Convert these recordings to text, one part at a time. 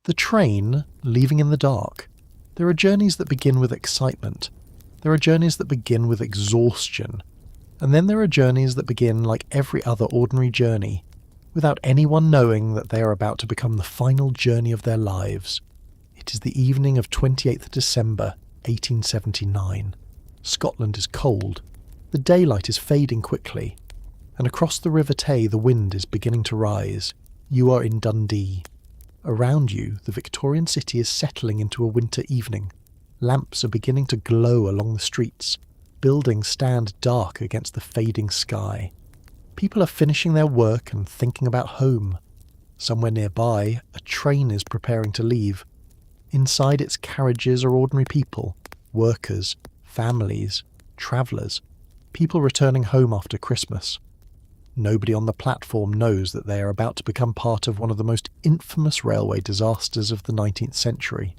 The train, leaving in the dark. There are journeys that begin with excitement. There are journeys that begin with exhaustion. And then there are journeys that begin like every other ordinary journey, without anyone knowing that they are about to become the final journey of their lives. It is the evening of 28th December, 1879. Scotland is cold. The daylight is fading quickly. And across the River Tay the wind is beginning to rise. You are in Dundee. Around you, the Victorian city is settling into a winter evening. Lamps are beginning to glow along the streets. Buildings stand dark against the fading sky. People are finishing their work and thinking about home. Somewhere nearby, a train is preparing to leave. Inside its carriages are ordinary people, workers, families, travellers, people returning home after Christmas. Nobody on the platform knows that they are about to become part of one of the most infamous railway disasters of the 19th century.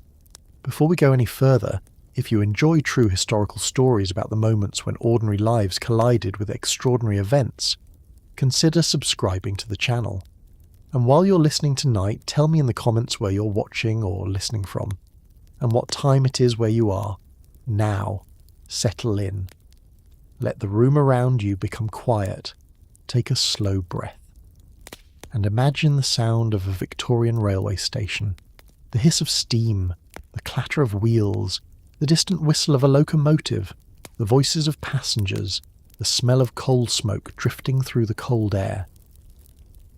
Before we go any further, if you enjoy true historical stories about the moments when ordinary lives collided with extraordinary events, consider subscribing to the channel. And while you're listening tonight, tell me in the comments where you're watching or listening from, and what time it is where you are. Now, settle in. Let the room around you become quiet. Take a slow breath. And imagine the sound of a Victorian railway station. The hiss of steam, the clatter of wheels, the distant whistle of a locomotive, the voices of passengers, the smell of coal smoke drifting through the cold air.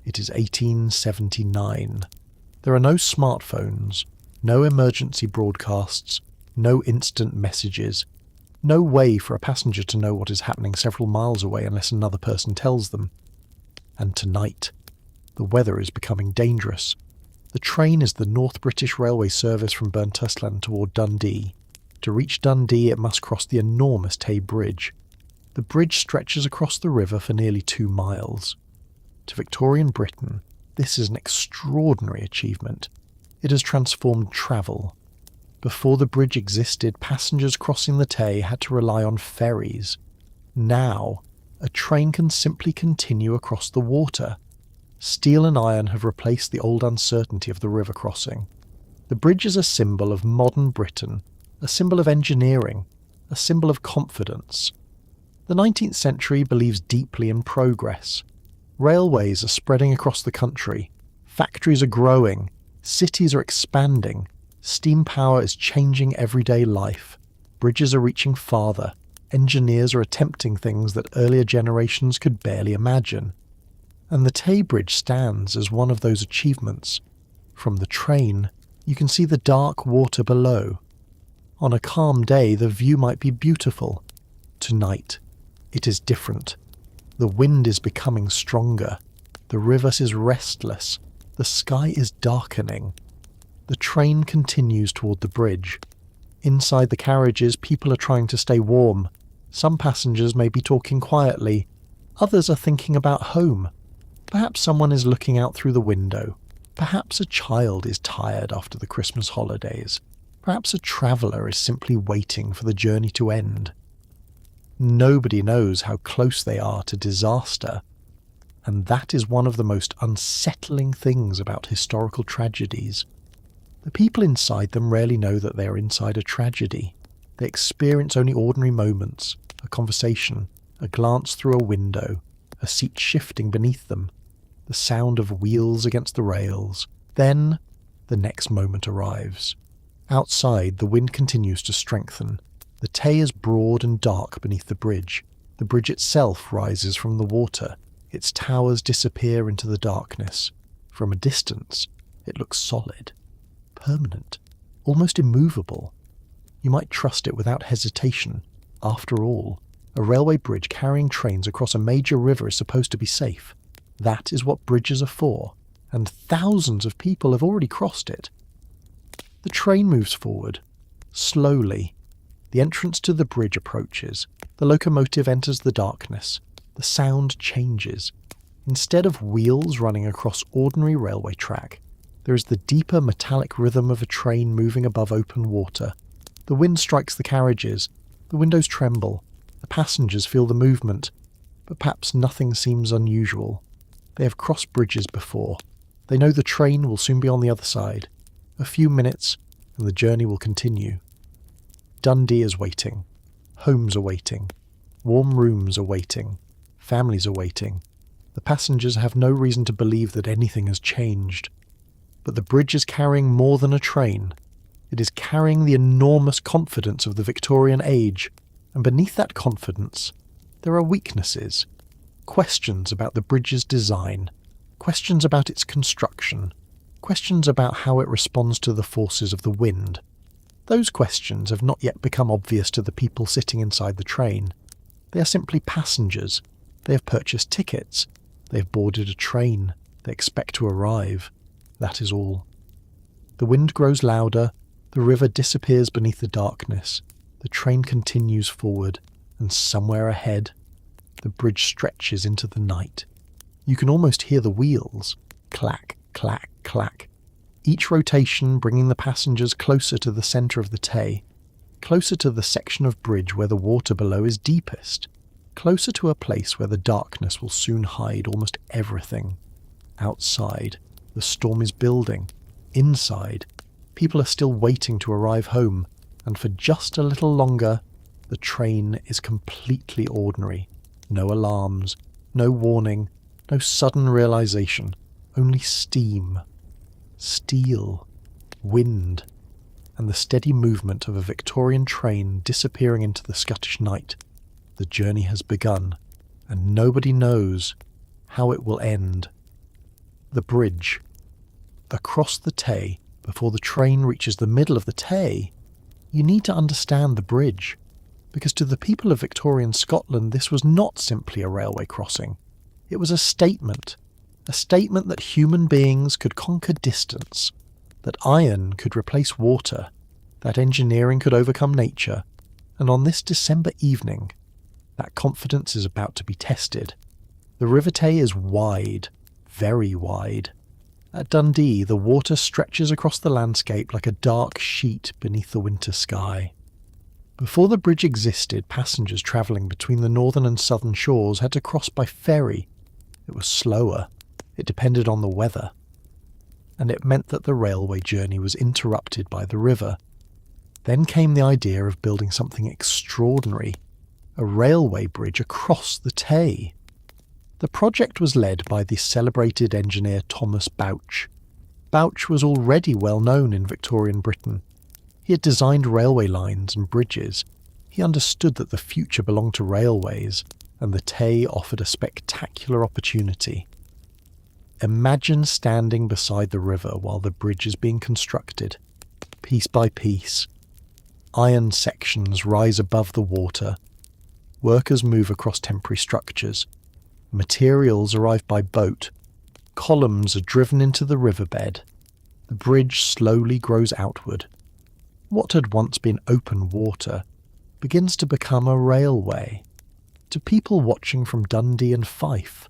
It is 1879. There are no smartphones, no emergency broadcasts, no instant messages, no way for a passenger to know what is happening several miles away unless another person tells them. And tonight, the weather is becoming dangerous. The train is the North British Railway service from Burntusland toward Dundee. To reach Dundee, it must cross the enormous Tay Bridge. The bridge stretches across the river for nearly 2 miles. To Victorian Britain, this is an extraordinary achievement. It has transformed travel. Before the bridge existed, passengers crossing the Tay had to rely on ferries. Now, a train can simply continue across the water. Steel and iron have replaced the old uncertainty of the river crossing. The bridge is a symbol of modern Britain, a symbol of engineering, a symbol of confidence. The 19th century believes deeply in progress. Railways are spreading across the country. Factories are growing. Cities are expanding. Steam power is changing everyday life. Bridges are reaching farther. Engineers are attempting things that earlier generations could barely imagine. And the Tay Bridge stands as one of those achievements. From the train, you can see the dark water below. On a calm day, the view might be beautiful. Tonight, it is different. The wind is becoming stronger. The river is restless. The sky is darkening. The train continues toward the bridge. Inside the carriages, people are trying to stay warm. Some passengers may be talking quietly. Others are thinking about home. Perhaps someone is looking out through the window. Perhaps a child is tired after the Christmas holidays. Perhaps a traveller is simply waiting for the journey to end. Nobody knows how close they are to disaster, and that is one of the most unsettling things about historical tragedies. The people inside them rarely know that they are inside a tragedy. They experience only ordinary moments, a conversation, a glance through a window, a seat shifting beneath them, the sound of wheels against the rails. Then, the next moment arrives. Outside, the wind continues to strengthen. The Tay is broad and dark beneath the bridge. The bridge itself rises from the water. Its towers disappear into the darkness. From a distance, it looks solid, permanent, almost immovable. You might trust it without hesitation. After all, a railway bridge carrying trains across a major river is supposed to be safe. That is what bridges are for, and thousands of people have already crossed it. The train moves forward, slowly. The entrance to the bridge approaches. The locomotive enters the darkness. The sound changes. Instead of wheels running across ordinary railway track, there is the deeper metallic rhythm of a train moving above open water. The wind strikes the carriages. The windows tremble. The passengers feel the movement. But perhaps nothing seems unusual. They have crossed bridges before. They know the train will soon be on the other side. A few minutes, and the journey will continue. Dundee is waiting. Homes are waiting. Warm rooms are waiting. Families are waiting. The passengers have no reason to believe that anything has changed. But the bridge is carrying more than a train. It is carrying the enormous confidence of the Victorian age, and beneath that confidence, there are weaknesses. Questions about the bridge's design. Questions about its construction. Questions about how it responds to the forces of the wind. Those questions have not yet become obvious to the people sitting inside the train. They are simply passengers. They have purchased tickets. They have boarded a train. They expect to arrive. That is all. The wind grows louder. The river disappears beneath the darkness. The train continues forward, and somewhere ahead, the bridge stretches into the night. You can almost hear the wheels. Clack, clack, clack. Each rotation bringing the passengers closer to the centre of the Tay, closer to the section of bridge where the water below is deepest, closer to a place where the darkness will soon hide almost everything. Outside, the storm is building. Inside, people are still waiting to arrive home, and for just a little longer, the train is completely ordinary. No alarms, no warning, no sudden realization, only steam, steel, wind, and the steady movement of a Victorian train disappearing into the Scottish night. The journey has begun, and nobody knows how it will end. The bridge. Across the Tay, before the train reaches the middle of the Tay, you need to understand the bridge, because to the people of Victorian Scotland this was not simply a railway crossing. It was a statement that human beings could conquer distance, that iron could replace water, that engineering could overcome nature, and on this December evening, that confidence is about to be tested. The River Tay is wide, very wide. At Dundee, the water stretches across the landscape like a dark sheet beneath the winter sky. Before the bridge existed, passengers travelling between the northern and southern shores had to cross by ferry. It was slower. It depended on the weather. And it meant that the railway journey was interrupted by the river. Then came the idea of building something extraordinary, a railway bridge across the Tay. The project was led by the celebrated engineer Thomas Bouch. Bouch was already well known in Victorian Britain. He had designed railway lines and bridges. He understood that the future belonged to railways, and the Tay offered a spectacular opportunity. Imagine standing beside the river while the bridge is being constructed. Piece by piece, iron sections rise above the water. Workers move across temporary structures. Materials arrive by boat. Columns are driven into the riverbed. The bridge slowly grows outward. What had once been open water begins to become a railway. To people watching from Dundee and Fife,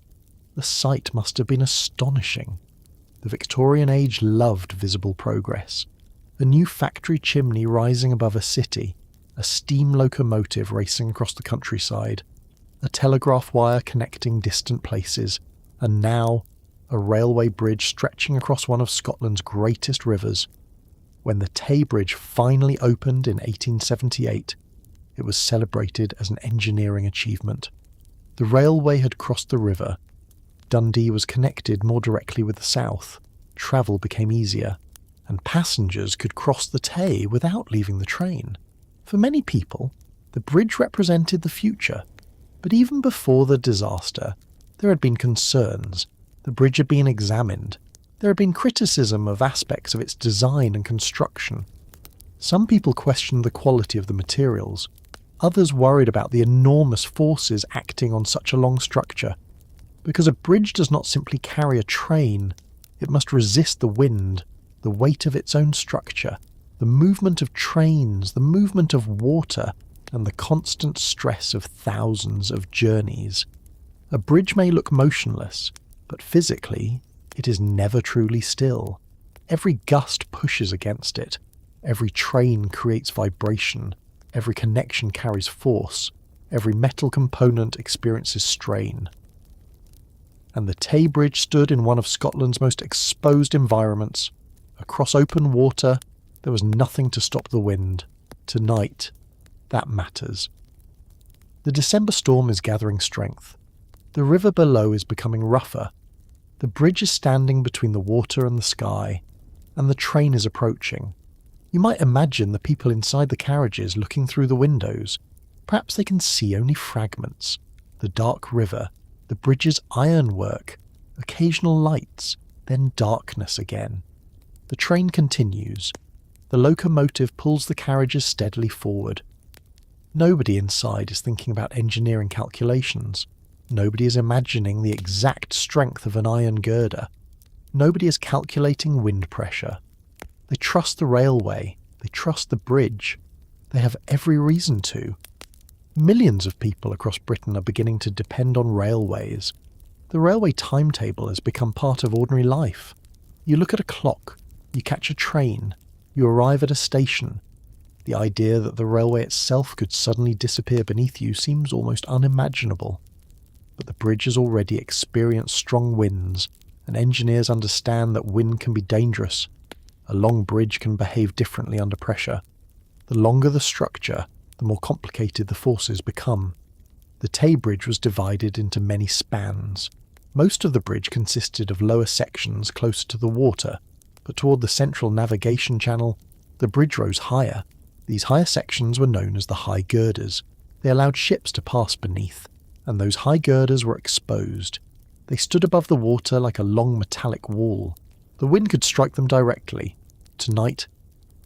the sight must have been astonishing. The Victorian age loved visible progress. A new factory chimney rising above a city, a steam locomotive racing across the countryside, a telegraph wire connecting distant places, and now a railway bridge stretching across one of Scotland's greatest rivers. When the Tay Bridge finally opened in 1878, it was celebrated as an engineering achievement. The railway had crossed the river. Dundee was connected more directly with the south. Travel became easier, and passengers could cross the Tay without leaving the train. For many people, the bridge represented the future. But even before the disaster, there had been concerns. The bridge had been examined. There had been criticism of aspects of its design and construction. Some people questioned the quality of the materials. Others worried about the enormous forces acting on such a long structure. Because a bridge does not simply carry a train, it must resist the wind, the weight of its own structure, the movement of trains, the movement of water, and the constant stress of thousands of journeys. A bridge may look motionless, but physically, it is never truly still. Every gust pushes against it. Every train creates vibration. Every connection carries force. Every metal component experiences strain. And the Tay Bridge stood in one of Scotland's most exposed environments, across open water. There was nothing to stop the wind. Tonight, that matters. The December storm is gathering strength. The river below is becoming rougher. The bridge is standing between the water and the sky, and the train is approaching. You might imagine the people inside the carriages looking through the windows. Perhaps they can see only fragments. The dark river, the bridge's ironwork, occasional lights, then darkness again. The train continues. The locomotive pulls the carriages steadily forward. Nobody inside is thinking about engineering calculations. Nobody is imagining the exact strength of an iron girder. Nobody is calculating wind pressure. They trust the railway. They trust the bridge. They have every reason to. Millions of people across Britain are beginning to depend on railways. The railway timetable has become part of ordinary life. You look at a clock, you catch a train, you arrive at a station. The idea that the railway itself could suddenly disappear beneath you seems almost unimaginable. But the bridge has already experienced strong winds, and engineers understand that wind can be dangerous. A long bridge can behave differently under pressure. The longer the structure, the more complicated the forces become. The Tay Bridge was divided into many spans. Most of the bridge consisted of lower sections closer to the water, but toward the central navigation channel, the bridge rose higher. These higher sections were known as the high girders. They allowed ships to pass beneath, and those high girders were exposed. They stood above the water like a long metallic wall. The wind could strike them directly. Tonight,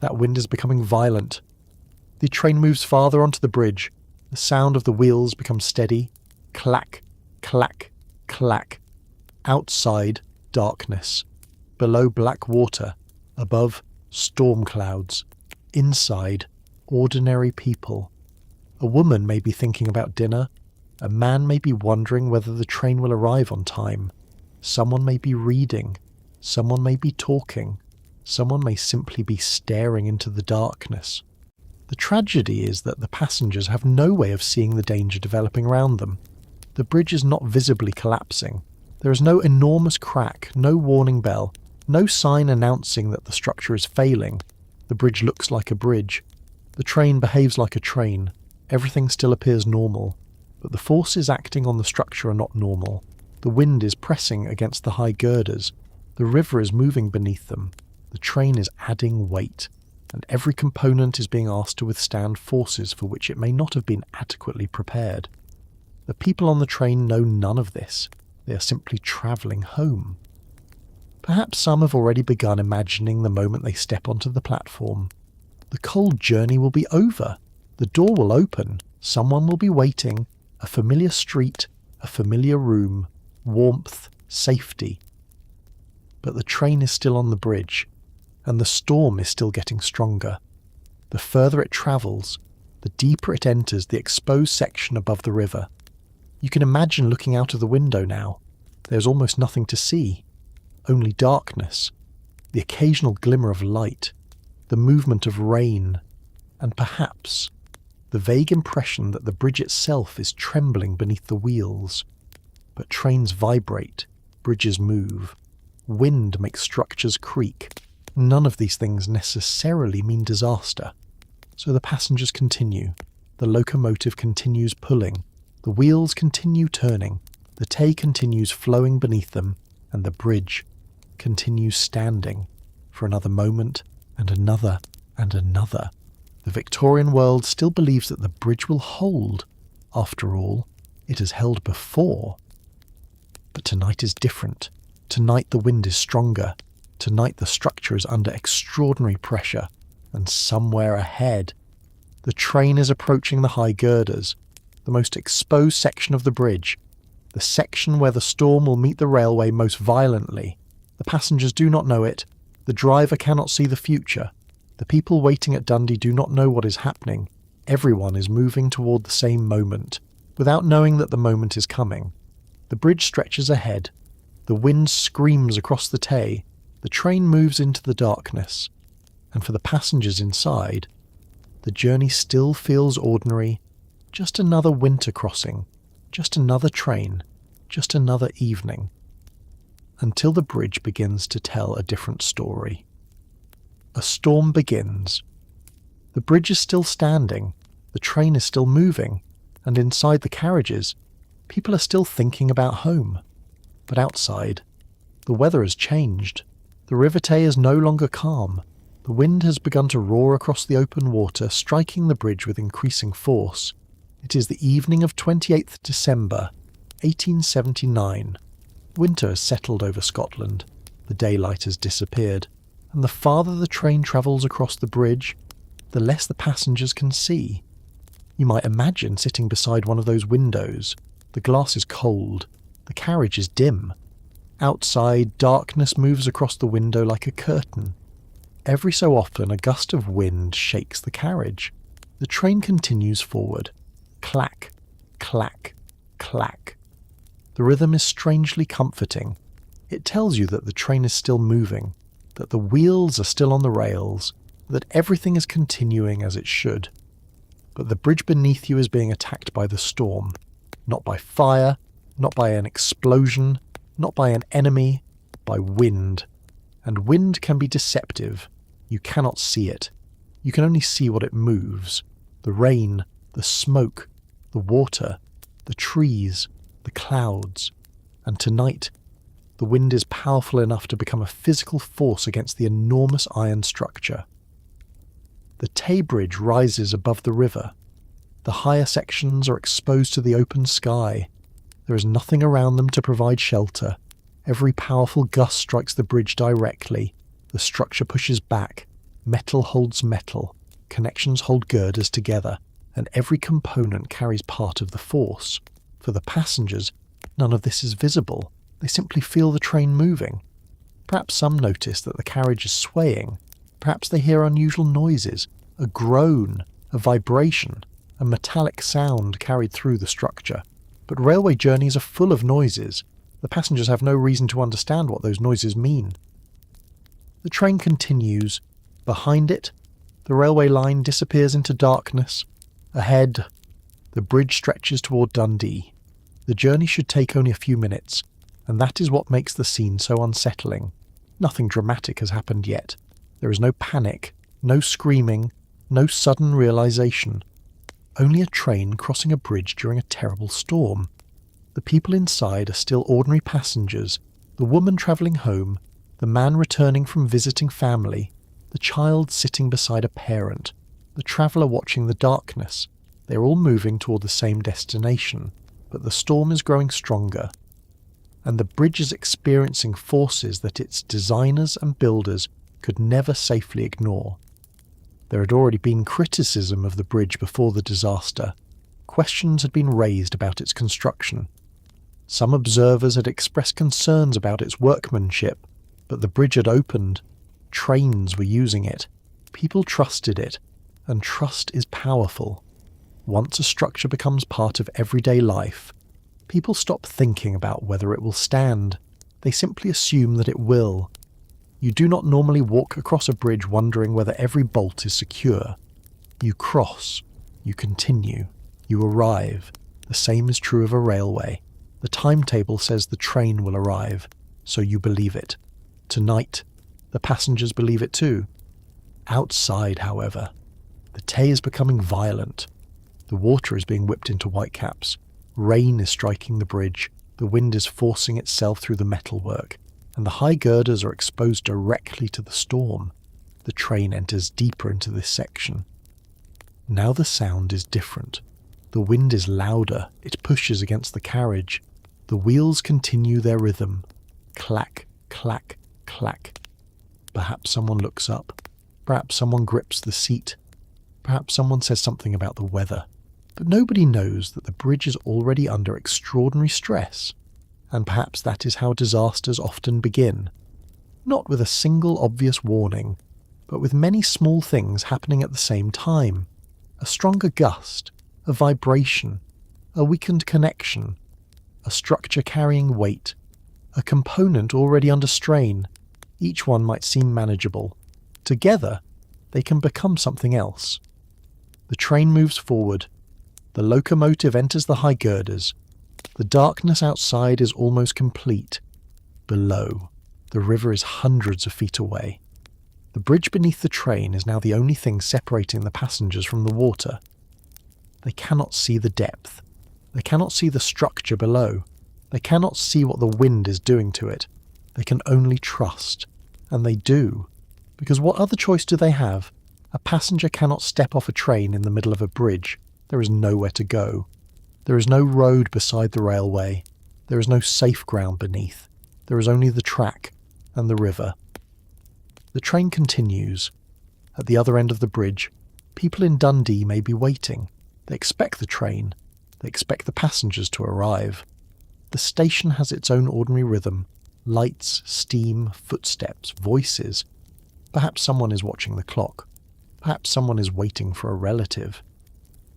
that wind is becoming violent. The train moves farther onto the bridge. The sound of the wheels becomes steady. Clack, clack, clack. Outside, darkness. Below, black water. Above, storm clouds. Inside, ordinary people. A woman may be thinking about dinner. A man may be wondering whether the train will arrive on time. Someone may be reading. Someone may be talking. Someone may simply be staring into the darkness. The tragedy is that the passengers have no way of seeing the danger developing around them. The bridge is not visibly collapsing. There is no enormous crack, no warning bell, no sign announcing that the structure is failing. The bridge looks like a bridge. The train behaves like a train. Everything still appears normal. But the forces acting on the structure are not normal. The wind is pressing against the high girders. The river is moving beneath them. The train is adding weight, and every component is being asked to withstand forces for which it may not have been adequately prepared. The people on the train know none of this. They are simply travelling home. Perhaps some have already begun imagining the moment they step onto the platform. The cold journey will be over. The door will open. Someone will be waiting. A familiar street, a familiar room, warmth, safety. But the train is still on the bridge, and the storm is still getting stronger. The further it travels, the deeper it enters the exposed section above the river. You can imagine looking out of the window now. There's almost nothing to see. Only darkness, the occasional glimmer of light, the movement of rain, and perhaps the vague impression that the bridge itself is trembling beneath the wheels. But trains vibrate, bridges move, wind makes structures creak. None of these things necessarily mean disaster. So the passengers continue. The locomotive continues pulling. The wheels continue turning. The Tay continues flowing beneath them, and the bridge continues standing for another moment and another and another. The Victorian world still believes that the bridge will hold. After all, it has held before. But tonight is different. Tonight the wind is stronger. Tonight the structure is under extraordinary pressure, and somewhere ahead, the train is approaching the high girders, the most exposed section of the bridge, the section where the storm will meet the railway most violently. The passengers do not know it. The driver cannot see the future. The people waiting at Dundee do not know what is happening. Everyone is moving toward the same moment, without knowing that the moment is coming. The bridge stretches ahead. The wind screams across the Tay. The train moves into the darkness. And for the passengers inside, the journey still feels ordinary. Just another winter crossing. Just another train. Just another evening. Until the bridge begins to tell a different story. A storm begins. The bridge is still standing, the train is still moving, and inside the carriages, people are still thinking about home. But outside, the weather has changed. The River Tay is no longer calm. The wind has begun to roar across the open water, striking the bridge with increasing force. It is the evening of 28th December, 1879. Winter has settled over Scotland. The daylight has disappeared, and the farther the train travels across the bridge, the less the passengers can see. You might imagine sitting beside one of those windows. The glass is cold. The carriage is dim. Outside, darkness moves across the window like a curtain. Every so often, a gust of wind shakes the carriage. The train continues forward. Clack, clack, clack. The rhythm is strangely comforting. It tells you that the train is still moving, that the wheels are still on the rails, that everything is continuing as it should. But the bridge beneath you is being attacked by the storm. Not by fire, not by an explosion, not by an enemy, by wind. And wind can be deceptive. You cannot see it. You can only see what it moves. The rain, the smoke, the water, the trees, the clouds. And tonight, the wind is powerful enough to become a physical force against the enormous iron structure. The Tay Bridge rises above the river. The higher sections are exposed to the open sky. There is nothing around them to provide shelter. Every powerful gust strikes the bridge directly. The structure pushes back. Metal holds metal. Connections hold girders together, and every component carries part of the force. For the passengers, none of this is visible. They simply feel the train moving. Perhaps some notice that the carriage is swaying. Perhaps they hear unusual noises, a groan, a vibration, a metallic sound carried through the structure. But railway journeys are full of noises. The passengers have no reason to understand what those noises mean. The train continues. Behind it, the railway line disappears into darkness. Ahead, the bridge stretches toward Dundee. The journey should take only a few minutes, and that is what makes the scene so unsettling. Nothing dramatic has happened yet. There is no panic, no screaming, no sudden realization. Only a train crossing a bridge during a terrible storm. The people inside are still ordinary passengers, the woman travelling home, the man returning from visiting family, the child sitting beside a parent, the traveller watching the darkness. They are all moving toward the same destination, but the storm is growing stronger, and the bridge is experiencing forces that its designers and builders could never safely ignore. There had already been criticism of the bridge before the disaster. Questions had been raised about its construction. Some observers had expressed concerns about its workmanship, but the bridge had opened. Trains were using it. People trusted it, and trust is powerful. Once a structure becomes part of everyday life, people stop thinking about whether it will stand. They simply assume that it will. You do not normally walk across a bridge wondering whether every bolt is secure. You cross, you continue, you arrive. The same is true of a railway. The timetable says the train will arrive, so you believe it. Tonight, the passengers believe it too. Outside, however, the Tay is becoming violent. The water is being whipped into whitecaps. Rain is striking the bridge. The wind is forcing itself through the metalwork, and the high girders are exposed directly to the storm. The train enters deeper into this section. Now the sound is different. The wind is louder. It pushes against the carriage. The wheels continue their rhythm. Clack, clack, clack. Perhaps someone looks up. Perhaps someone grips the seat. Perhaps someone says something about the weather. But nobody knows that the bridge is already under extraordinary stress. And perhaps that is how disasters often begin. Not with a single obvious warning, but with many small things happening at the same time. A stronger gust, a vibration, a weakened connection, a structure carrying weight, a component already under strain. Each one might seem manageable. Together, they can become something else. The train moves forward. The locomotive enters the high girders. The darkness outside is almost complete. Below, the river is hundreds of feet away. The bridge beneath the train is now the only thing separating the passengers from the water. They cannot see the depth. They cannot see the structure below. They cannot see what the wind is doing to it. They can only trust. And they do. Because what other choice do they have? A passenger cannot step off a train in the middle of a bridge. There is nowhere to go. There is no road beside the railway. There is no safe ground beneath. There is only the track and the river. The train continues. At the other end of the bridge, people in Dundee may be waiting. They expect the train. They expect the passengers to arrive. The station has its own ordinary rhythm. Lights, steam, footsteps, voices. Perhaps someone is watching the clock. Perhaps someone is waiting for a relative.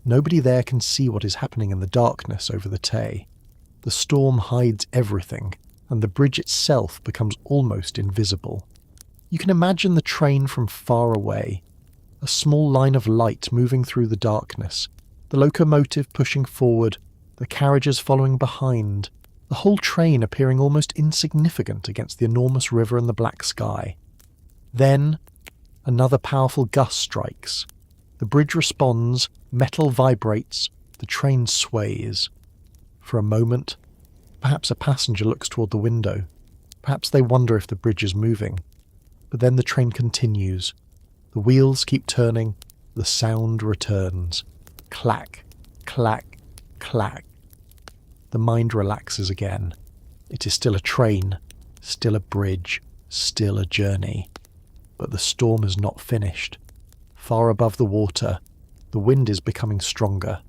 Nobody there can see what is happening in the darkness over the Tay. The storm hides everything, and the bridge itself becomes almost invisible. You can imagine the train from far away, a small line of light moving through the darkness, the locomotive pushing forward, the carriages following behind, the whole train appearing almost insignificant against the enormous river and the black sky. Then, another powerful gust strikes. The bridge responds, metal vibrates, the train sways. For a moment, perhaps a passenger looks toward the window. Perhaps they wonder if the bridge is moving. But then the train continues. The wheels keep turning. The sound returns. Clack, clack, clack. The mind relaxes again. It is still a train, still a bridge, still a journey. But the storm is not finished. Far above the water, the wind is becoming stronger.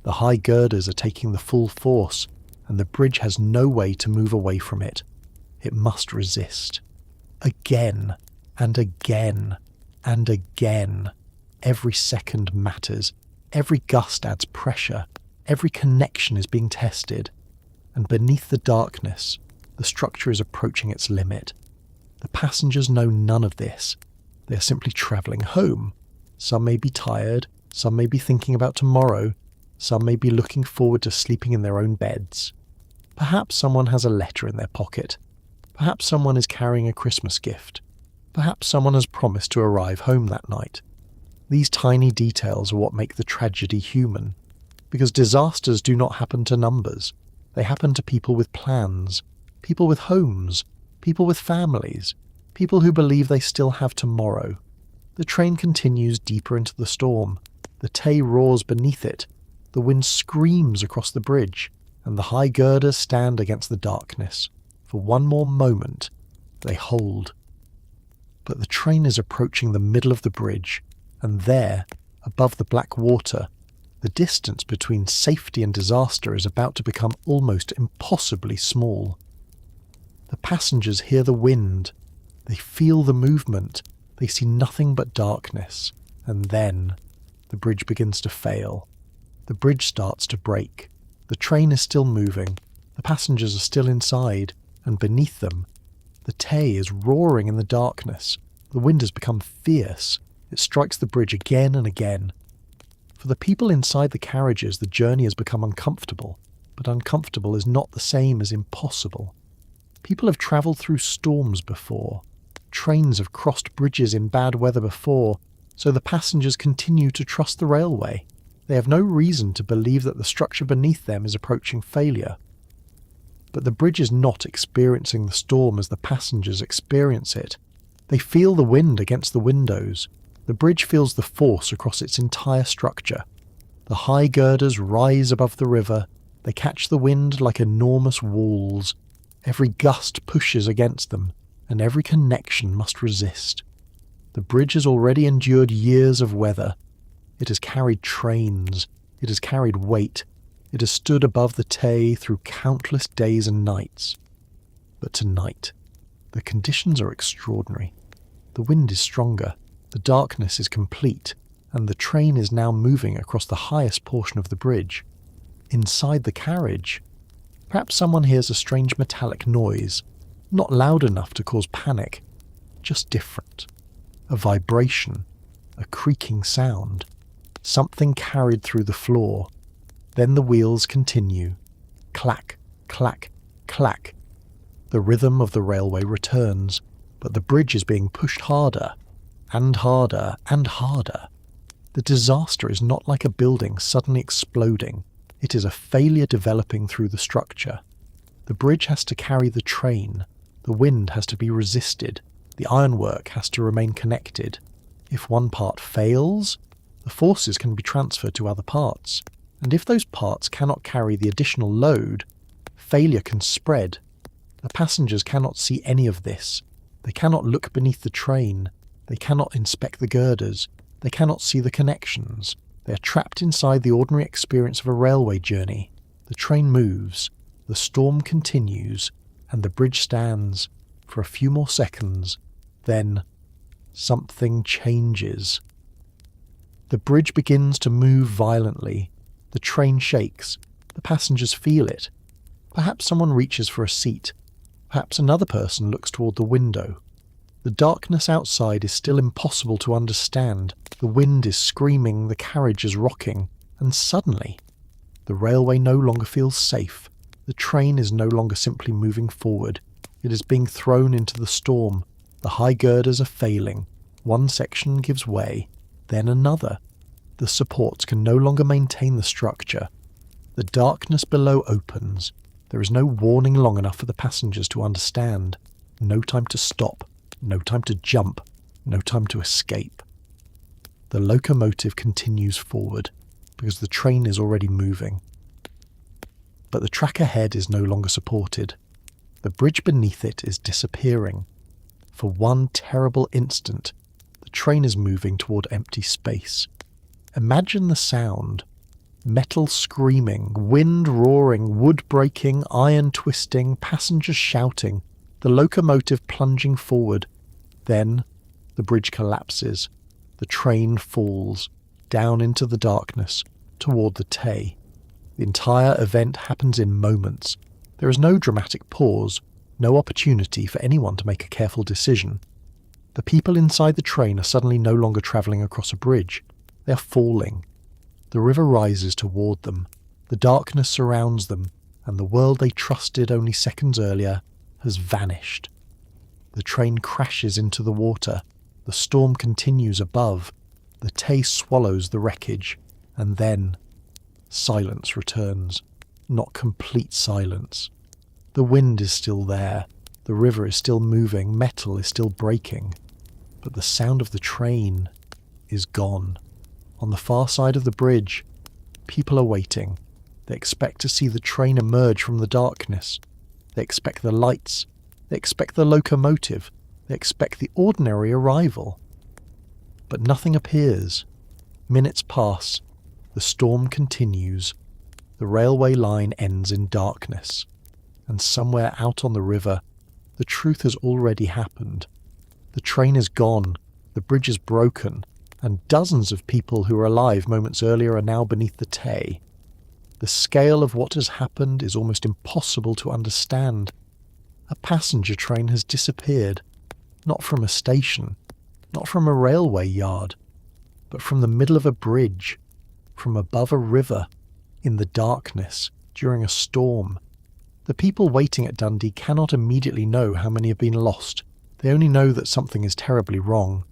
The high girders are taking the full force, and the bridge has no way to move away from it. It must resist. Again, and again, and again. Every second matters. Every gust adds pressure. Every connection is being tested. And beneath the darkness, the structure is approaching its limit. The passengers know none of this. They are simply travelling home. Some may be tired. Some may be thinking about tomorrow. Some may be looking forward to sleeping in their own beds. Perhaps someone has a letter in their pocket. Perhaps someone is carrying a Christmas gift. Perhaps someone has promised to arrive home that night. These tiny details are what make the tragedy human. Because disasters do not happen to numbers. They happen to people with plans, people with homes, people with families, people who believe they still have tomorrow. The train continues deeper into the storm. The Tay roars beneath it. The wind screams across the bridge, and the high girders stand against the darkness. For one more moment, they hold. But the train is approaching the middle of the bridge, and there, above the black water, the distance between safety and disaster is about to become almost impossibly small. The passengers hear the wind. They feel the movement. They see nothing but darkness. And then, the bridge begins to fail. The bridge starts to break. The train is still moving. The passengers are still inside. And beneath them, the Tay is roaring in the darkness. The wind has become fierce. It strikes the bridge again and again. For the people inside the carriages, the journey has become uncomfortable. But uncomfortable is not the same as impossible. People have travelled through storms before. Trains have crossed bridges in bad weather before, so the passengers continue to trust the railway. They have no reason to believe that the structure beneath them is approaching failure. But the bridge is not experiencing the storm as the passengers experience it. They feel the wind against the windows. The bridge feels the force across its entire structure. The high girders rise above the river. They catch the wind like enormous walls. Every gust pushes against them, and every connection must resist. The bridge has already endured years of weather. It has carried trains. It has carried weight. It has stood above the Tay through countless days and nights. But tonight, the conditions are extraordinary. The wind is stronger. The darkness is complete, and the train is now moving across the highest portion of the bridge. Inside the carriage, perhaps someone hears a strange metallic noise, not loud enough to cause panic, just different. A vibration, a creaking sound, something carried through the floor. Then the wheels continue. Clack, clack, clack. The rhythm of the railway returns, but the bridge is being pushed harder. and harder and harder. The disaster is not like a building suddenly exploding. It is a failure developing through the structure. The bridge has to carry the train. The wind has to be resisted. The ironwork has to remain connected. If one part fails, the forces can be transferred to other parts. And if those parts cannot carry the additional load, failure can spread. The passengers cannot see any of this. They cannot look beneath the train. They cannot inspect the girders. They cannot see the connections. They are trapped inside the ordinary experience of a railway journey. The train moves, the storm continues, and the bridge stands for a few more seconds. Then, something changes. The bridge begins to move violently. The train shakes. The passengers feel it. Perhaps someone reaches for a seat. Perhaps another person looks toward the window. The darkness outside is still impossible to understand. The wind is screaming, the carriage is rocking, and suddenly, the railway no longer feels safe. The train is no longer simply moving forward. It is being thrown into the storm. The high girders are failing. One section gives way, then another. The supports can no longer maintain the structure. The darkness below opens. There is no warning long enough for the passengers to understand. No time to stop. No time to jump. No time to escape. The locomotive continues forward, because the train is already moving. But the track ahead is no longer supported. The bridge beneath it is disappearing. For one terrible instant, the train is moving toward empty space. Imagine the sound. Metal screaming, wind roaring, wood breaking, iron twisting, passengers shouting, the locomotive plunging forward. Then, the bridge collapses. The train falls, down into the darkness, toward the Tay. The entire event happens in moments. There is no dramatic pause, no opportunity for anyone to make a careful decision. The people inside the train are suddenly no longer travelling across a bridge. They are falling. The river rises toward them. The darkness surrounds them, and the world they trusted only seconds earlier has vanished. The train crashes into the water. The storm continues above. The Tay swallows the wreckage, and then silence returns. Not complete silence. The wind is still there. The river is still moving. Metal is still breaking. But the sound of the train is gone. On the far side of the bridge, people are waiting. They expect to see the train emerge from the darkness. They expect the lights. They expect the locomotive. They expect the ordinary arrival. But nothing appears. Minutes pass. The storm continues. The railway line ends in darkness. And somewhere out on the river, the truth has already happened. The train is gone. The bridge is broken. And dozens of people who were alive moments earlier are now beneath the Tay. The scale of what has happened is almost impossible to understand. A passenger train has disappeared, not from a station, not from a railway yard, but from the middle of a bridge, from above a river, in the darkness, during a storm. The people waiting at Dundee cannot immediately know how many have been lost. They only know that something is terribly wrong.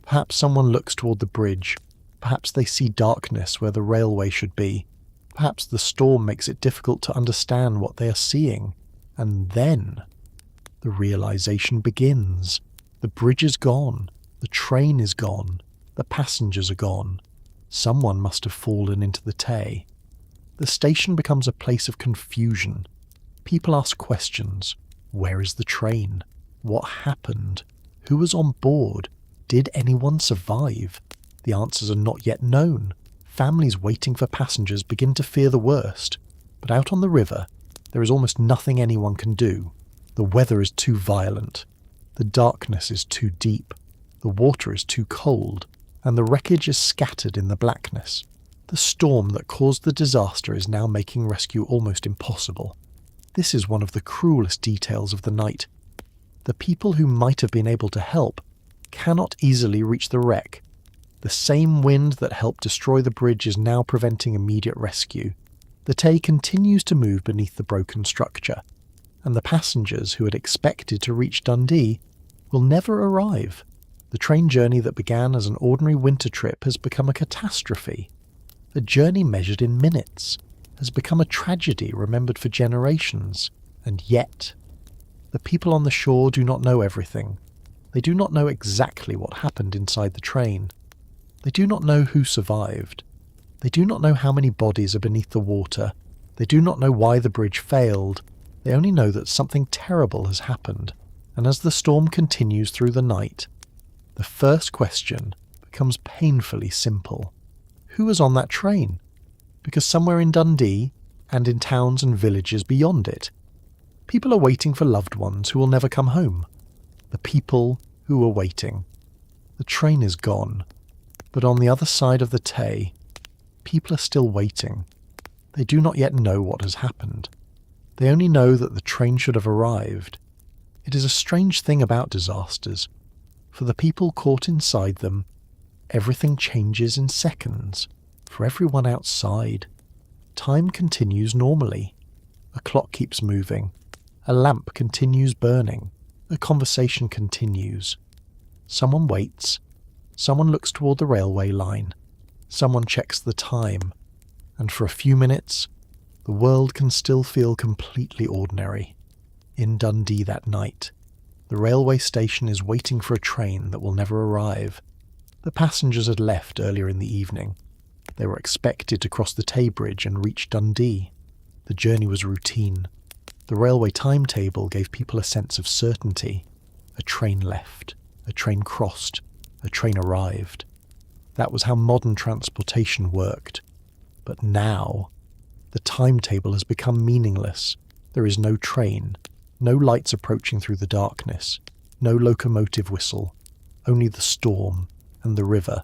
Perhaps someone looks toward the bridge. Perhaps they see darkness where the railway should be. Perhaps the storm makes it difficult to understand what they are seeing. And then the realization begins. The bridge is gone. The train is gone. The passengers are gone. Someone must have fallen into the Tay. The station becomes a place of confusion. People ask questions. Where is the train? What happened? Who was on board? Did anyone survive? The answers are not yet known. Families waiting for passengers begin to fear the worst. But out on the river, there is almost nothing anyone can do. The weather is too violent. The darkness is too deep. The water is too cold. And the wreckage is scattered in the blackness. The storm that caused the disaster is now making rescue almost impossible. This is one of the cruelest details of the night. The people who might have been able to help cannot easily reach the wreck. The same wind that helped destroy the bridge is now preventing immediate rescue. The Tay continues to move beneath the broken structure, and the passengers who had expected to reach Dundee will never arrive. The The train journey that began as an ordinary winter trip has become a catastrophe. A journey measured in minutes has become a tragedy remembered for generations. And yet, the people on the shore do not know everything. They do not know exactly what happened inside the train. They do not know who survived. They do not know how many bodies are beneath the water. They do not know why the bridge failed. They only know that something terrible has happened. And as the storm continues through the night, the first question becomes painfully simple. Who was on that train? Because somewhere in Dundee, and in towns and villages beyond it, people are waiting for loved ones who will never come home. The people who were waiting. The train is gone. But on the other side of the Tay, people are still waiting. They do not yet know what has happened. They only know that the train should have arrived. It is a strange thing about disasters. For the people caught inside them, everything changes in seconds. For everyone outside, time continues normally. A clock keeps moving. A lamp continues burning. A conversation continues. Someone waits. Someone looks toward the railway line. Someone checks the time. And for a few minutes, the world can still feel completely ordinary. In Dundee that night, the railway station is waiting for a train that will never arrive. The passengers had left earlier in the evening. They were expected to cross the Tay Bridge and reach Dundee. The journey was routine. The railway timetable gave people a sense of certainty. A train left. A train crossed. A train arrived. That was how modern transportation worked. But now, the timetable has become meaningless. There is no train. No lights approaching through the darkness. No locomotive whistle. Only the storm, and the river,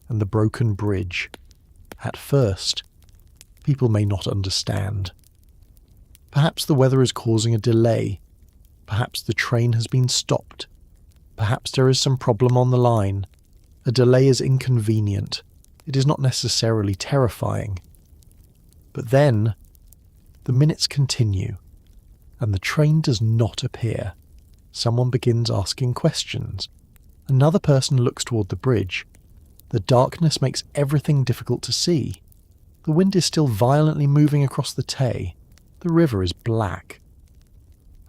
and the broken bridge. At first, people may not understand. Perhaps the weather is causing a delay. Perhaps the train has been stopped. Perhaps there is some problem on the line. A delay is inconvenient. It is not necessarily terrifying. But then, the minutes continue, and the train does not appear. Someone begins asking questions. Another person looks toward the bridge. The darkness makes everything difficult to see. The wind is still violently moving across the Tay. The river is black.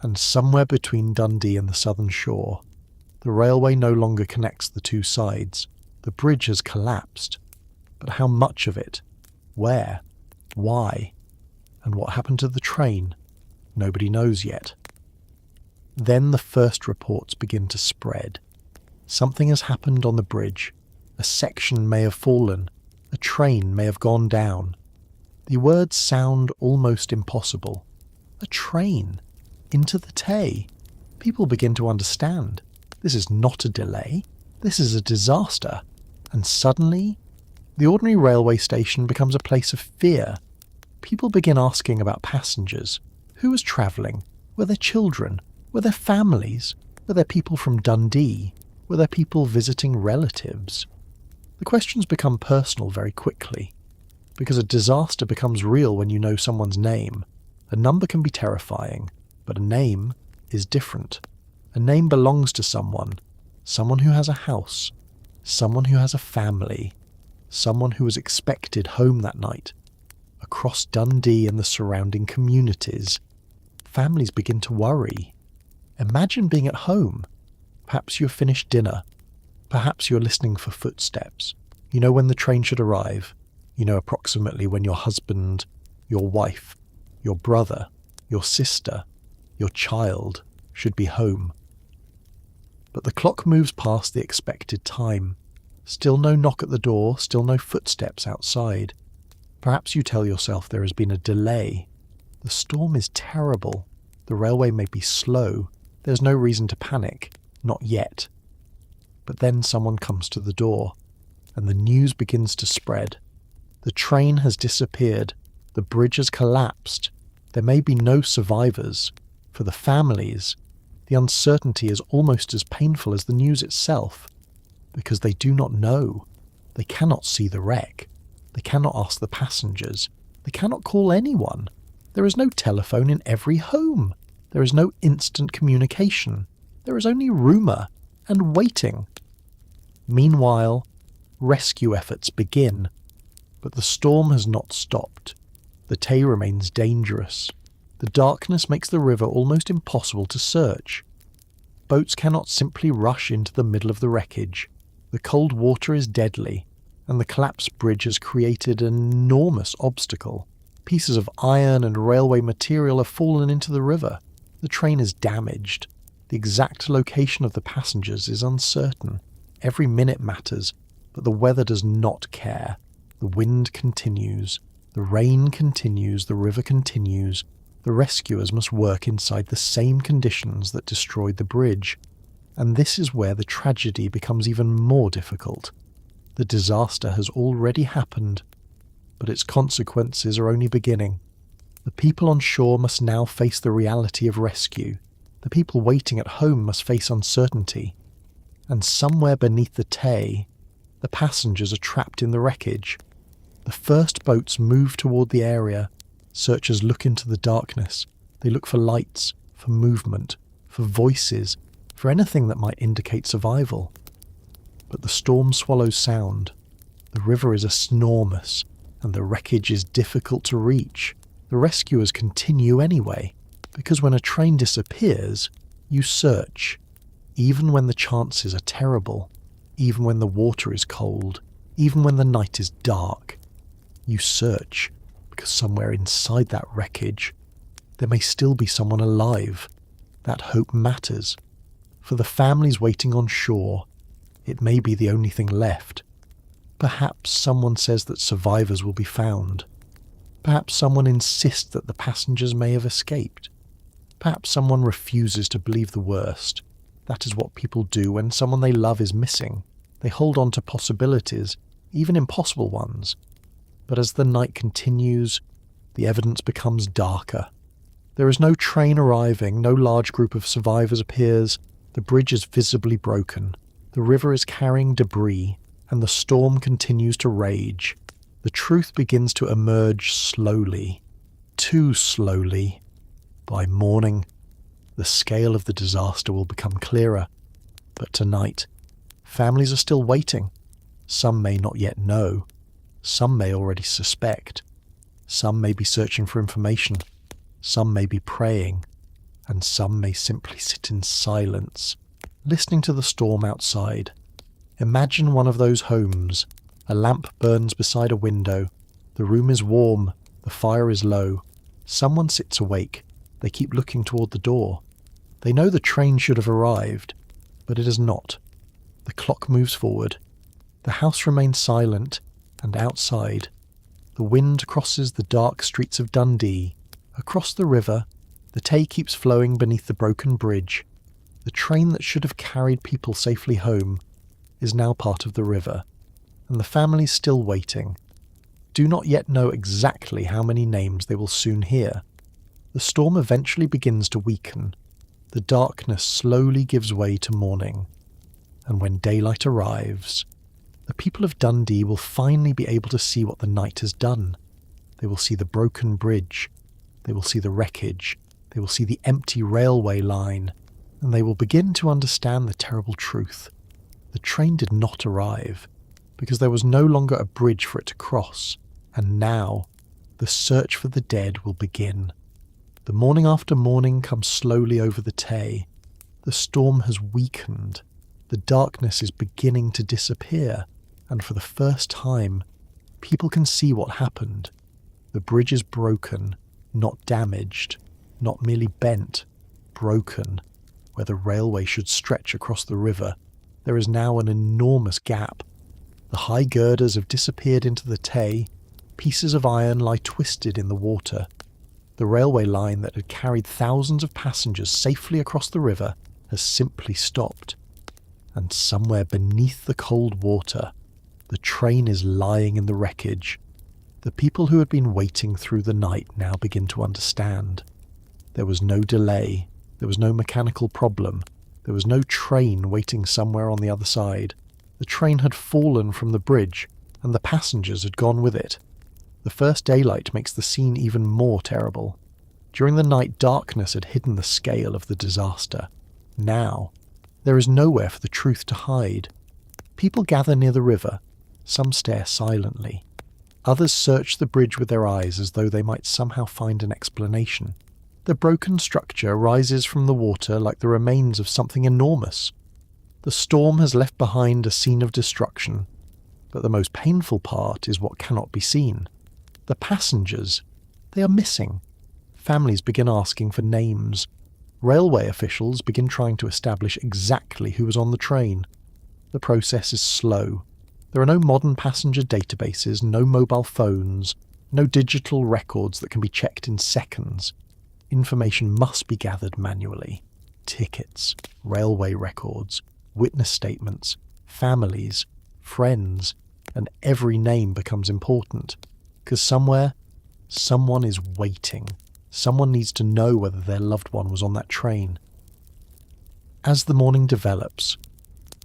And somewhere between Dundee and the southern shore, the railway no longer connects the two sides. The bridge has collapsed. But how much of it? Where? Why? And what happened to the train? Nobody knows yet. Then the first reports begin to spread. Something has happened on the bridge. A section may have fallen. A train may have gone down. The words sound almost impossible. A train? Into the Tay? People begin to understand. This is not a delay. This is a disaster. And suddenly, the ordinary railway station becomes a place of fear. People begin asking about passengers. Who was travelling? Were there children? Were there families? Were there people from Dundee? Were there people visiting relatives? The questions become personal very quickly, because a disaster becomes real when you know someone's name. A number can be terrifying, but a name is different. A name belongs to someone who has a house, someone who has a family, someone who was expected home that night. Across Dundee and the surrounding communities, families begin to worry. Imagine being at home. Perhaps you've finished dinner. Perhaps you're listening for footsteps. You know when the train should arrive. You know approximately when your husband, your wife, your brother, your sister, your child should be home. But the clock moves past the expected time. Still no knock at the door, still no footsteps outside. Perhaps you tell yourself there has been a delay. The storm is terrible. The railway may be slow. There's no reason to panic. Not yet. But then someone comes to the door, and the news begins to spread. The train has disappeared. The bridge has collapsed. There may be no survivors. For the families, the uncertainty is almost as painful as the news itself, because they do not know. They cannot see the wreck. They cannot ask the passengers. They cannot call anyone. There is no telephone in every home. There is no instant communication. There is only rumour and waiting. Meanwhile, rescue efforts begin, but the storm has not stopped. The Tay remains dangerous. The darkness makes the river almost impossible to search. Boats cannot simply rush into the middle of the wreckage. The cold water is deadly, and the collapsed bridge has created an enormous obstacle. Pieces of iron and railway material have fallen into the river. The train is damaged. The exact location of the passengers is uncertain. Every minute matters, but the weather does not care. The wind continues. The rain continues. The river continues. The rescuers must work inside the same conditions that destroyed the bridge. And this is where the tragedy becomes even more difficult. The disaster has already happened, but its consequences are only beginning. The people on shore must now face the reality of rescue. The people waiting at home must face uncertainty. And somewhere beneath the Tay, the passengers are trapped in the wreckage. The first boats move toward the area. Searchers look into the darkness. They look for lights, for movement, for voices, for anything that might indicate survival. But the storm swallows sound. The river is enormous, and the wreckage is difficult to reach. The rescuers continue anyway, because when a train disappears, you search, even when the chances are terrible, even when the water is cold, even when the night is dark. You search, because somewhere inside that wreckage, there may still be someone alive. That hope matters. For the families waiting on shore, it may be the only thing left. Perhaps someone says that survivors will be found. Perhaps someone insists that the passengers may have escaped. Perhaps someone refuses to believe the worst. That is what people do when someone they love is missing. They hold on to possibilities, even impossible ones. But as the night continues, the evidence becomes darker. There is no train arriving, no large group of survivors appears. The bridge is visibly broken. The river is carrying debris, and the storm continues to rage. The truth begins to emerge slowly, too slowly. By morning, the scale of the disaster will become clearer. But tonight, families are still waiting. Some may not yet know. Some may already suspect. Some may be searching for information. Some may be praying. And some may simply sit in silence, listening to the storm outside. Imagine one of those homes. A lamp burns beside a window. The room is warm. The fire is low. Someone sits awake. They keep looking toward the door. They know the train should have arrived, but it has not. The clock moves forward. The house remains silent, and outside, the wind crosses the dark streets of Dundee. Across the river, the Tay keeps flowing beneath the broken bridge. The train that should have carried people safely home is now part of the river, and the families still waiting. Do not yet know exactly how many names they will soon hear. The storm eventually begins to weaken. The darkness slowly gives way to morning. And when daylight arrives, the people of Dundee will finally be able to see what the night has done. They will see the broken bridge. They will see the wreckage. They will see the empty railway line. And they will begin to understand the terrible truth. The train did not arrive, because there was no longer a bridge for it to cross. And now, the search for the dead will begin. The morning after morning comes slowly over the Tay. The storm has weakened. The darkness is beginning to disappear, and for the first time, people can see what happened. The bridge is broken, not damaged, not merely bent, broken. Where the railway should stretch across the river, there is now an enormous gap. The high girders have disappeared into the Tay. Pieces of iron lie twisted in the water. The railway line that had carried thousands of passengers safely across the river has simply stopped. And somewhere beneath the cold water, the train is lying in the wreckage. The people who had been waiting through the night now begin to understand. There was no delay. There was no mechanical problem. There was no train waiting somewhere on the other side. The train had fallen from the bridge, and the passengers had gone with it. The first daylight makes the scene even more terrible. During the night, darkness had hidden the scale of the disaster. Now, there is nowhere for the truth to hide. People gather near the river. Some stare silently. Others search the bridge with their eyes as though they might somehow find an explanation. The broken structure rises from the water like the remains of something enormous. The storm has left behind a scene of destruction, but the most painful part is what cannot be seen. The passengers, they are missing. Families begin asking for names. Railway officials begin trying to establish exactly who was on the train. The process is slow. There are no modern passenger databases, no mobile phones, no digital records that can be checked in seconds. Information must be gathered manually. Tickets, railway records, witness statements, families, friends, and every name becomes important. Because somewhere, someone is waiting. Someone needs to know whether their loved one was on that train. As the morning develops,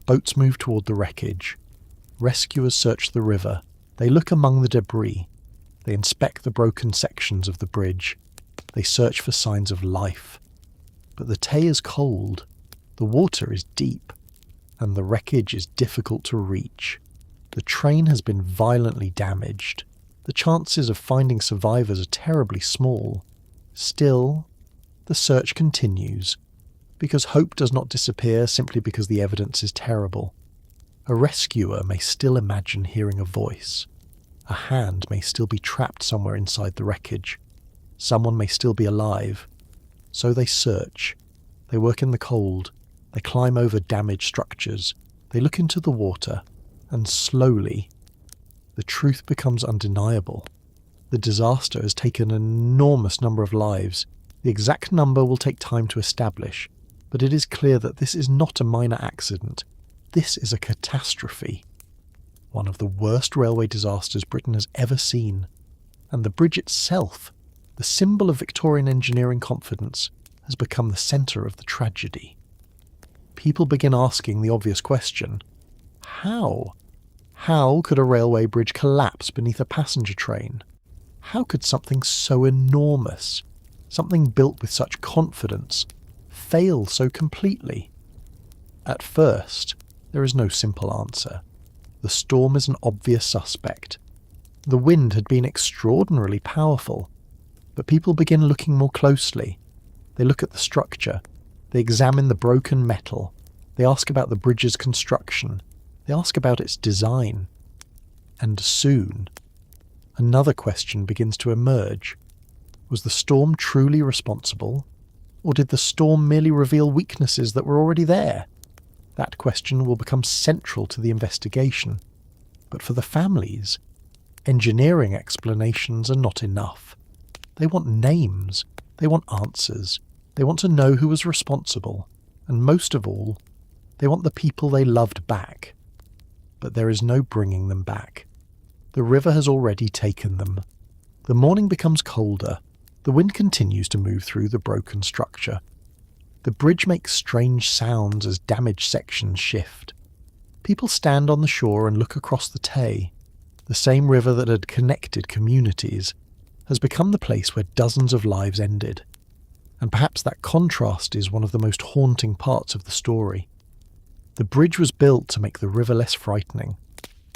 boats move toward the wreckage. Rescuers search the river. They look among the debris. They inspect the broken sections of the bridge. They search for signs of life. But the Tay is cold. The water is deep. And the wreckage is difficult to reach. The train has been violently damaged. The chances of finding survivors are terribly small. Still, the search continues, because hope does not disappear simply because the evidence is terrible. A rescuer may still imagine hearing a voice. A hand may still be trapped somewhere inside the wreckage. Someone may still be alive. So they search. They work in the cold. They climb over damaged structures. They look into the water. And slowly, the truth becomes undeniable. The disaster has taken an enormous number of lives. The exact number will take time to establish, but it is clear that this is not a minor accident. This is a catastrophe. One of the worst railway disasters Britain has ever seen. And the bridge itself, the symbol of Victorian engineering confidence, has become the centre of the tragedy. People begin asking the obvious question: how? How could a railway bridge collapse beneath a passenger train? How could something so enormous, something built with such confidence, fail so completely? At first, there is no simple answer. The storm is an obvious suspect. The wind had been extraordinarily powerful, but people begin looking more closely. They look at the structure. They examine the broken metal. They ask about the bridge's construction. They ask about its design. And soon, another question begins to emerge. Was the storm truly responsible? Or did the storm merely reveal weaknesses that were already there? That question will become central to the investigation. But for the families, engineering explanations are not enough. They want names. They want answers. They want to know who was responsible. And most of all, they want the people they loved back. But there is no bringing them back. The river has already taken them. The morning becomes colder. The wind continues to move through the broken structure. The bridge makes strange sounds as damaged sections shift. People stand on the shore and look across the Tay. The same river that had connected communities has become the place where dozens of lives ended. And perhaps that contrast is one of the most haunting parts of the story. The bridge was built to make the river less frightening,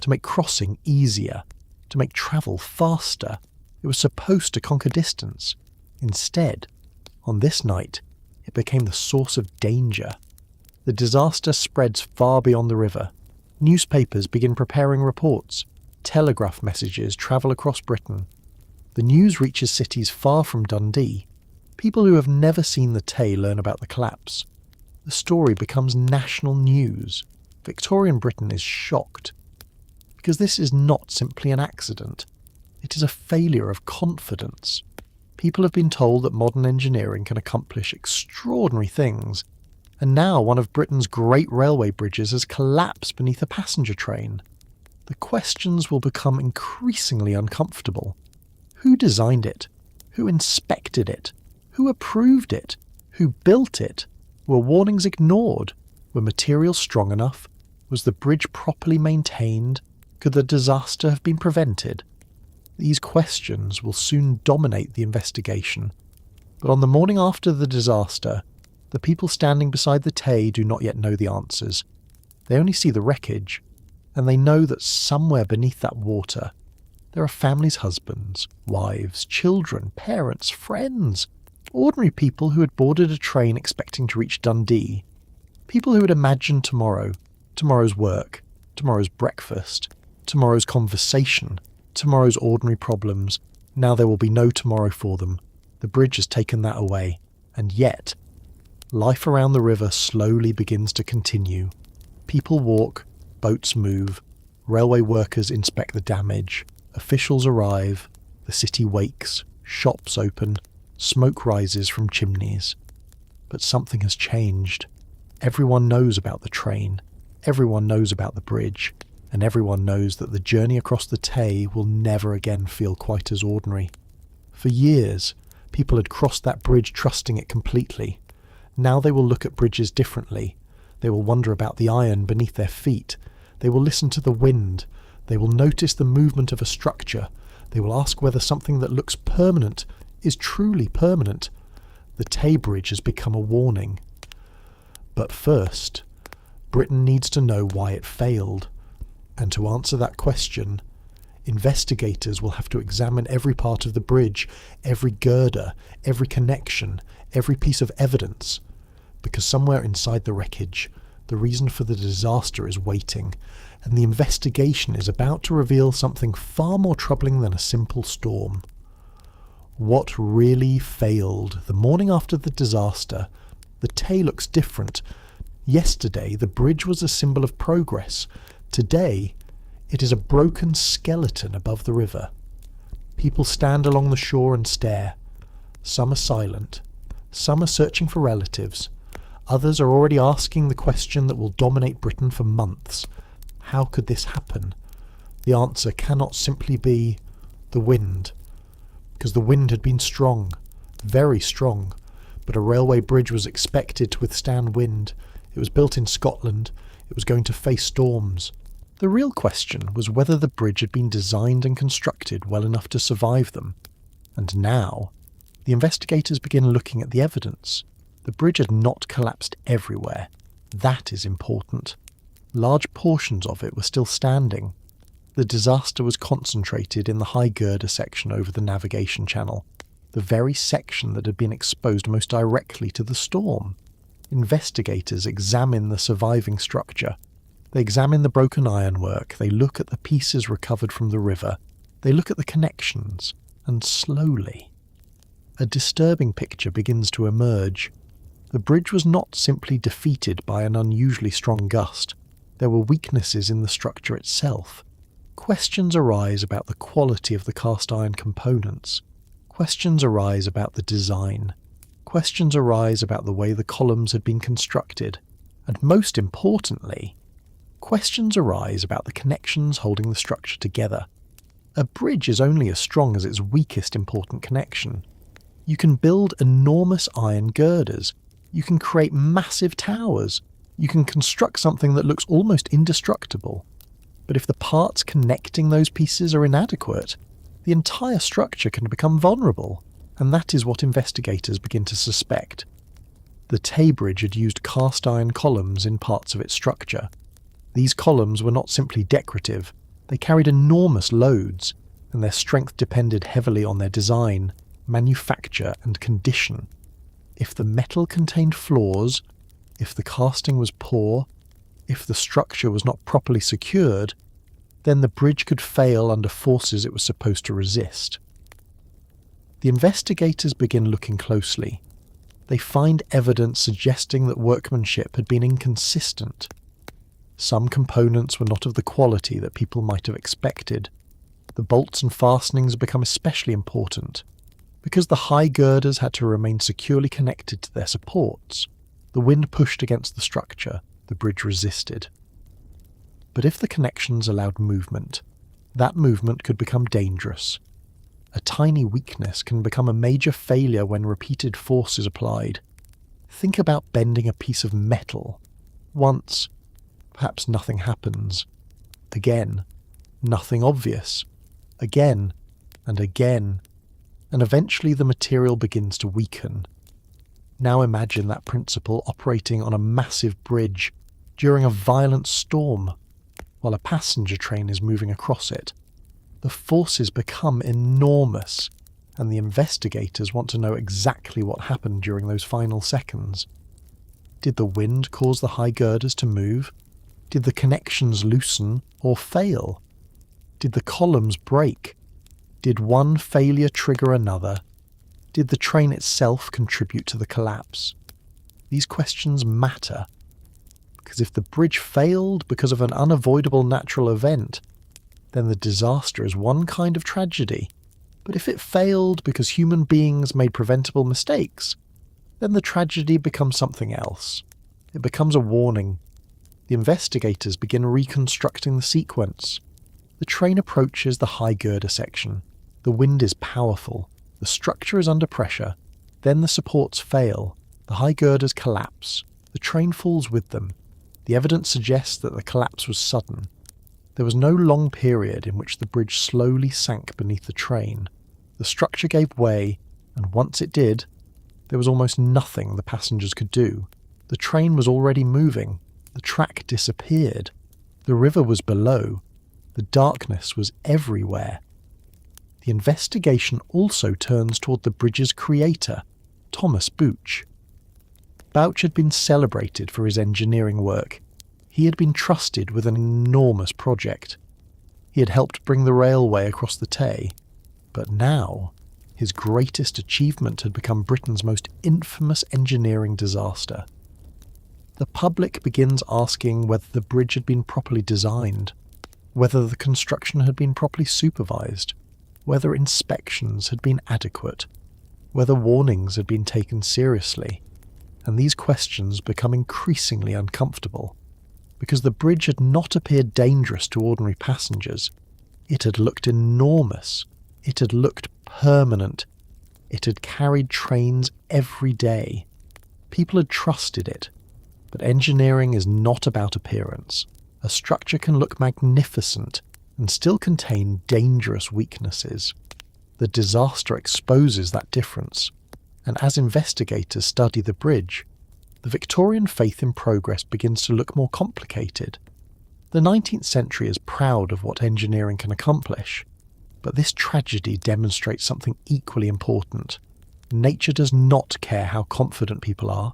to make crossing easier, to make travel faster. It was supposed to conquer distance. Instead, on this night, it became the source of danger. The disaster spreads far beyond the river. Newspapers begin preparing reports. Telegraph messages travel across Britain. The news reaches cities far from Dundee. People who have never seen the Tay learn about the collapse. The story becomes national news. Victorian Britain is shocked. Because this is not simply an accident. It is a failure of confidence. People have been told that modern engineering can accomplish extraordinary things, and now one of Britain's great railway bridges has collapsed beneath a passenger train. The questions will become increasingly uncomfortable. Who designed it? Who inspected it? Who approved it? Who built it? Were warnings ignored? Were materials strong enough? Was the bridge properly maintained? Could the disaster have been prevented? These questions will soon dominate the investigation. But on the morning after the disaster, the people standing beside the Tay do not yet know the answers. They only see the wreckage. and they know that somewhere beneath that water there are families' husbands, wives, children, parents, friends, ordinary people who had boarded a train expecting to reach Dundee, people who had imagined tomorrow, tomorrow's work, tomorrow's breakfast, tomorrow's conversation, tomorrow's ordinary problems. Now there will be no tomorrow for them. The bridge has taken that away, and yet life around the river slowly begins to continue. People walk, boats move, railway workers inspect the damage, officials arrive, the city wakes, shops open, smoke rises from chimneys. But something has changed. Everyone knows about the train, everyone knows about the bridge, and everyone knows that the journey across the Tay will never again feel quite as ordinary. For years, people had crossed that bridge trusting it completely. Now they will look at bridges differently. They will wonder about the iron beneath their feet. They will listen to the wind. They will notice the movement of a structure. They will ask whether something that looks permanent is truly permanent. The Tay Bridge has become a warning. But first, Britain needs to know why it failed. And to answer that question, investigators will have to examine every part of the bridge, every girder, every connection, every piece of evidence, because somewhere inside the wreckage, the reason for the disaster is waiting, and the investigation is about to reveal something far more troubling than a simple storm. What really failed? The morning after the disaster, the Tay looks different. Yesterday, the bridge was a symbol of progress. Today, it is a broken skeleton above the river. People stand along the shore and stare. Some are silent. Some are searching for relatives. Others are already asking the question that will dominate Britain for months. How could this happen? The answer cannot simply be the wind, because the wind had been strong, very strong, but a railway bridge was expected to withstand wind. It was built in Scotland. It was going to face storms. The real question was whether the bridge had been designed and constructed well enough to survive them. And now, the investigators begin looking at the evidence. The bridge had not collapsed everywhere. That is important. Large portions of it were still standing. The disaster was concentrated in the high girder section over the navigation channel, the very section that had been exposed most directly to the storm. Investigators examine the surviving structure. They examine the broken ironwork, they look at the pieces recovered from the river, they look at the connections, and slowly, a disturbing picture begins to emerge. The bridge was not simply defeated by an unusually strong gust. There were weaknesses in the structure itself. Questions arise about the quality of the cast iron components. Questions arise about the design. Questions arise about the way the columns had been constructed. And most importantly, questions arise about the connections holding the structure together. A bridge is only as strong as its weakest important connection. You can build enormous iron girders. You can create massive towers. You can construct something that looks almost indestructible. But if the parts connecting those pieces are inadequate, the entire structure can become vulnerable, and that is what investigators begin to suspect. The Tay Bridge had used cast iron columns in parts of its structure. These columns were not simply decorative, they carried enormous loads, and their strength depended heavily on their design, manufacture, and condition. If the metal contained flaws, if the casting was poor, if the structure was not properly secured, then the bridge could fail under forces it was supposed to resist. The investigators begin looking closely. They find evidence suggesting that workmanship had been inconsistent. Some components were not of the quality that people might have expected. The bolts and fastenings become especially important. Because the high girders had to remain securely connected to their supports, the wind pushed against the structure, the bridge resisted. But if the connections allowed movement, that movement could become dangerous. A tiny weakness can become a major failure when repeated force is applied. Think about bending a piece of metal. Once, perhaps nothing happens. Again, nothing obvious. Again, and again. And eventually the material begins to weaken. Now imagine that principle operating on a massive bridge during a violent storm. while a passenger train is moving across it. The forces become enormous, and the investigators want to know exactly what happened during those final seconds. Did the wind cause the high girders to move? Did the connections loosen or fail? Did the columns break? Did one failure trigger another? Did the train itself contribute to the collapse? These questions matter, because if the bridge failed because of an unavoidable natural event, then the disaster is one kind of tragedy. But if it failed because human beings made preventable mistakes, then the tragedy becomes something else. It becomes a warning. The investigators begin reconstructing the sequence. The train approaches the high girder section. The wind is powerful. The structure is under pressure. Then the supports fail. The high girders collapse. The train falls with them. The evidence suggests that the collapse was sudden. There was no long period in which the bridge slowly sank beneath the train. The structure gave way, and once it did, there was almost nothing the passengers could do. The train was already moving. The track disappeared. The river was below. The darkness was everywhere. The investigation also turns toward the bridge's creator, Thomas Bouch. Bouch had been celebrated for his engineering work. He had been trusted with an enormous project. He had helped bring the railway across the Tay. But now, his greatest achievement had become Britain's most infamous engineering disaster. The public begins asking whether the bridge had been properly designed, whether the construction had been properly supervised, whether inspections had been adequate, whether warnings had been taken seriously, and these questions become increasingly uncomfortable, because the bridge had not appeared dangerous to ordinary passengers. It had looked enormous. It had looked permanent. It had carried trains every day. People had trusted it. But engineering is not about appearance. A structure can look magnificent and still contain dangerous weaknesses. The disaster exposes that difference, and as investigators study the bridge, the Victorian faith in progress begins to look more complicated. The 19th century is proud of what engineering can accomplish, but this tragedy demonstrates something equally important. Nature does not care how confident people are.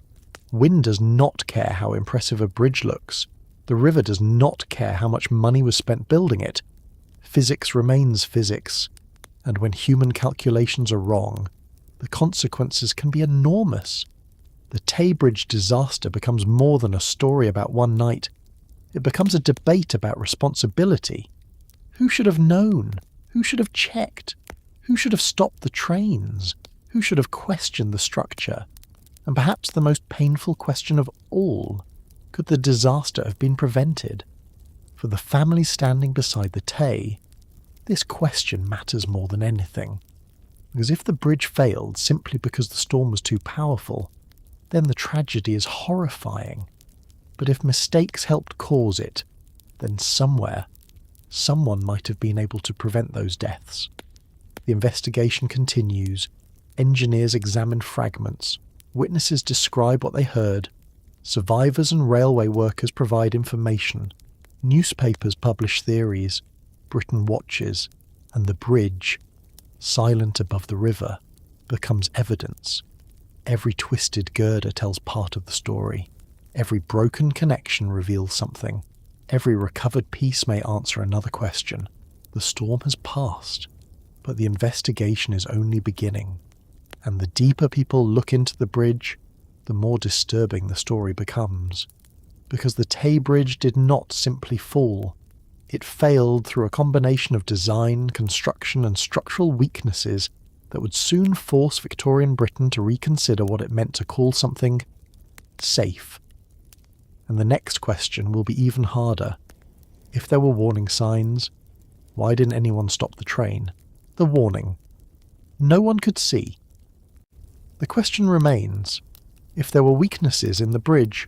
Wind does not care how impressive a bridge looks. The river does not care how much money was spent building it. Physics remains physics, and when human calculations are wrong, the consequences can be enormous. The Tay Bridge disaster becomes more than a story about one night. It becomes a debate about responsibility. Who should have known? Who should have checked? Who should have stopped the trains? Who should have questioned the structure? And perhaps the most painful question of all, could the disaster have been prevented? For the families standing beside the Tay, this question matters more than anything. Because if the bridge failed simply because the storm was too powerful, then the tragedy is horrifying. But if mistakes helped cause it, then somewhere, someone might have been able to prevent those deaths. The investigation continues. Engineers examine fragments. Witnesses describe what they heard. Survivors and railway workers provide information. Newspapers publish theories. Britain watches, and the bridge, silent above the river, becomes evidence. Every twisted girder tells part of the story. Every broken connection reveals something. Every recovered piece may answer another question. The storm has passed, but the investigation is only beginning. And the deeper people look into the bridge, the more disturbing the story becomes. Because the Tay Bridge did not simply fall. It failed through a combination of design, construction and structural weaknesses that would soon force Victorian Britain to reconsider what it meant to call something safe. And the next question will be even harder. If there were warning signs, why didn't anyone stop the train? The warning. No one could see. The question remains, if there were weaknesses in the bridge,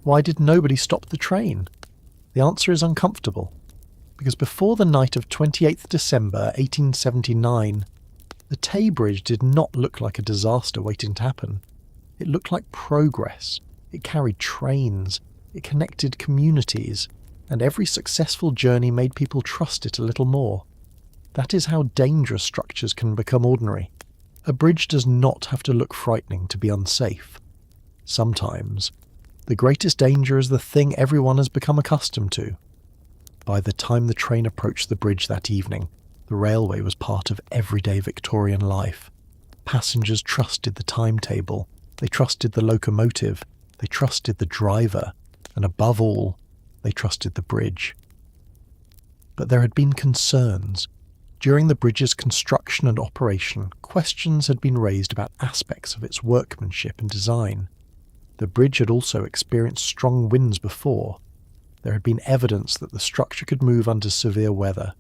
why did nobody stop the train? The answer is uncomfortable, because before the night of 28th December 1879, the Tay Bridge did not look like a disaster waiting to happen. It looked like progress. It carried trains. It connected communities. and every successful journey made people trust it a little more. That is how dangerous structures can become ordinary. A bridge does not have to look frightening to be unsafe. Sometimes, the greatest danger is the thing everyone has become accustomed to. By the time the train approached the bridge that evening, the railway was part of everyday Victorian life. Passengers trusted the timetable, they trusted the locomotive, they trusted the driver, and above all, they trusted the bridge. But there had been concerns. During the bridge's construction and operation, questions had been raised about aspects of its workmanship and design. The bridge had also experienced strong winds before. There had been evidence that the structure could move under severe weather.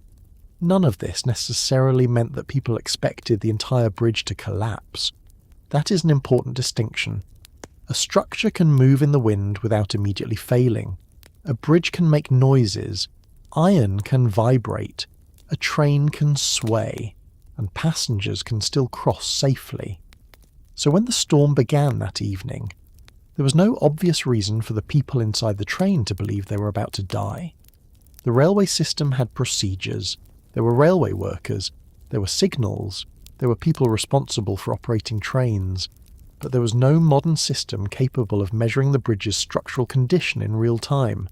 None of this necessarily meant that people expected the entire bridge to collapse. That is an important distinction. A structure can move in the wind without immediately failing. A bridge can make noises. Iron can vibrate. A train can sway. And passengers can still cross safely. So when the storm began that evening, there was no obvious reason for the people inside the train to believe they were about to die. The railway system had procedures. There were railway workers. There were signals. There were people responsible for operating trains. But there was no modern system capable of measuring the bridge's structural condition in real time.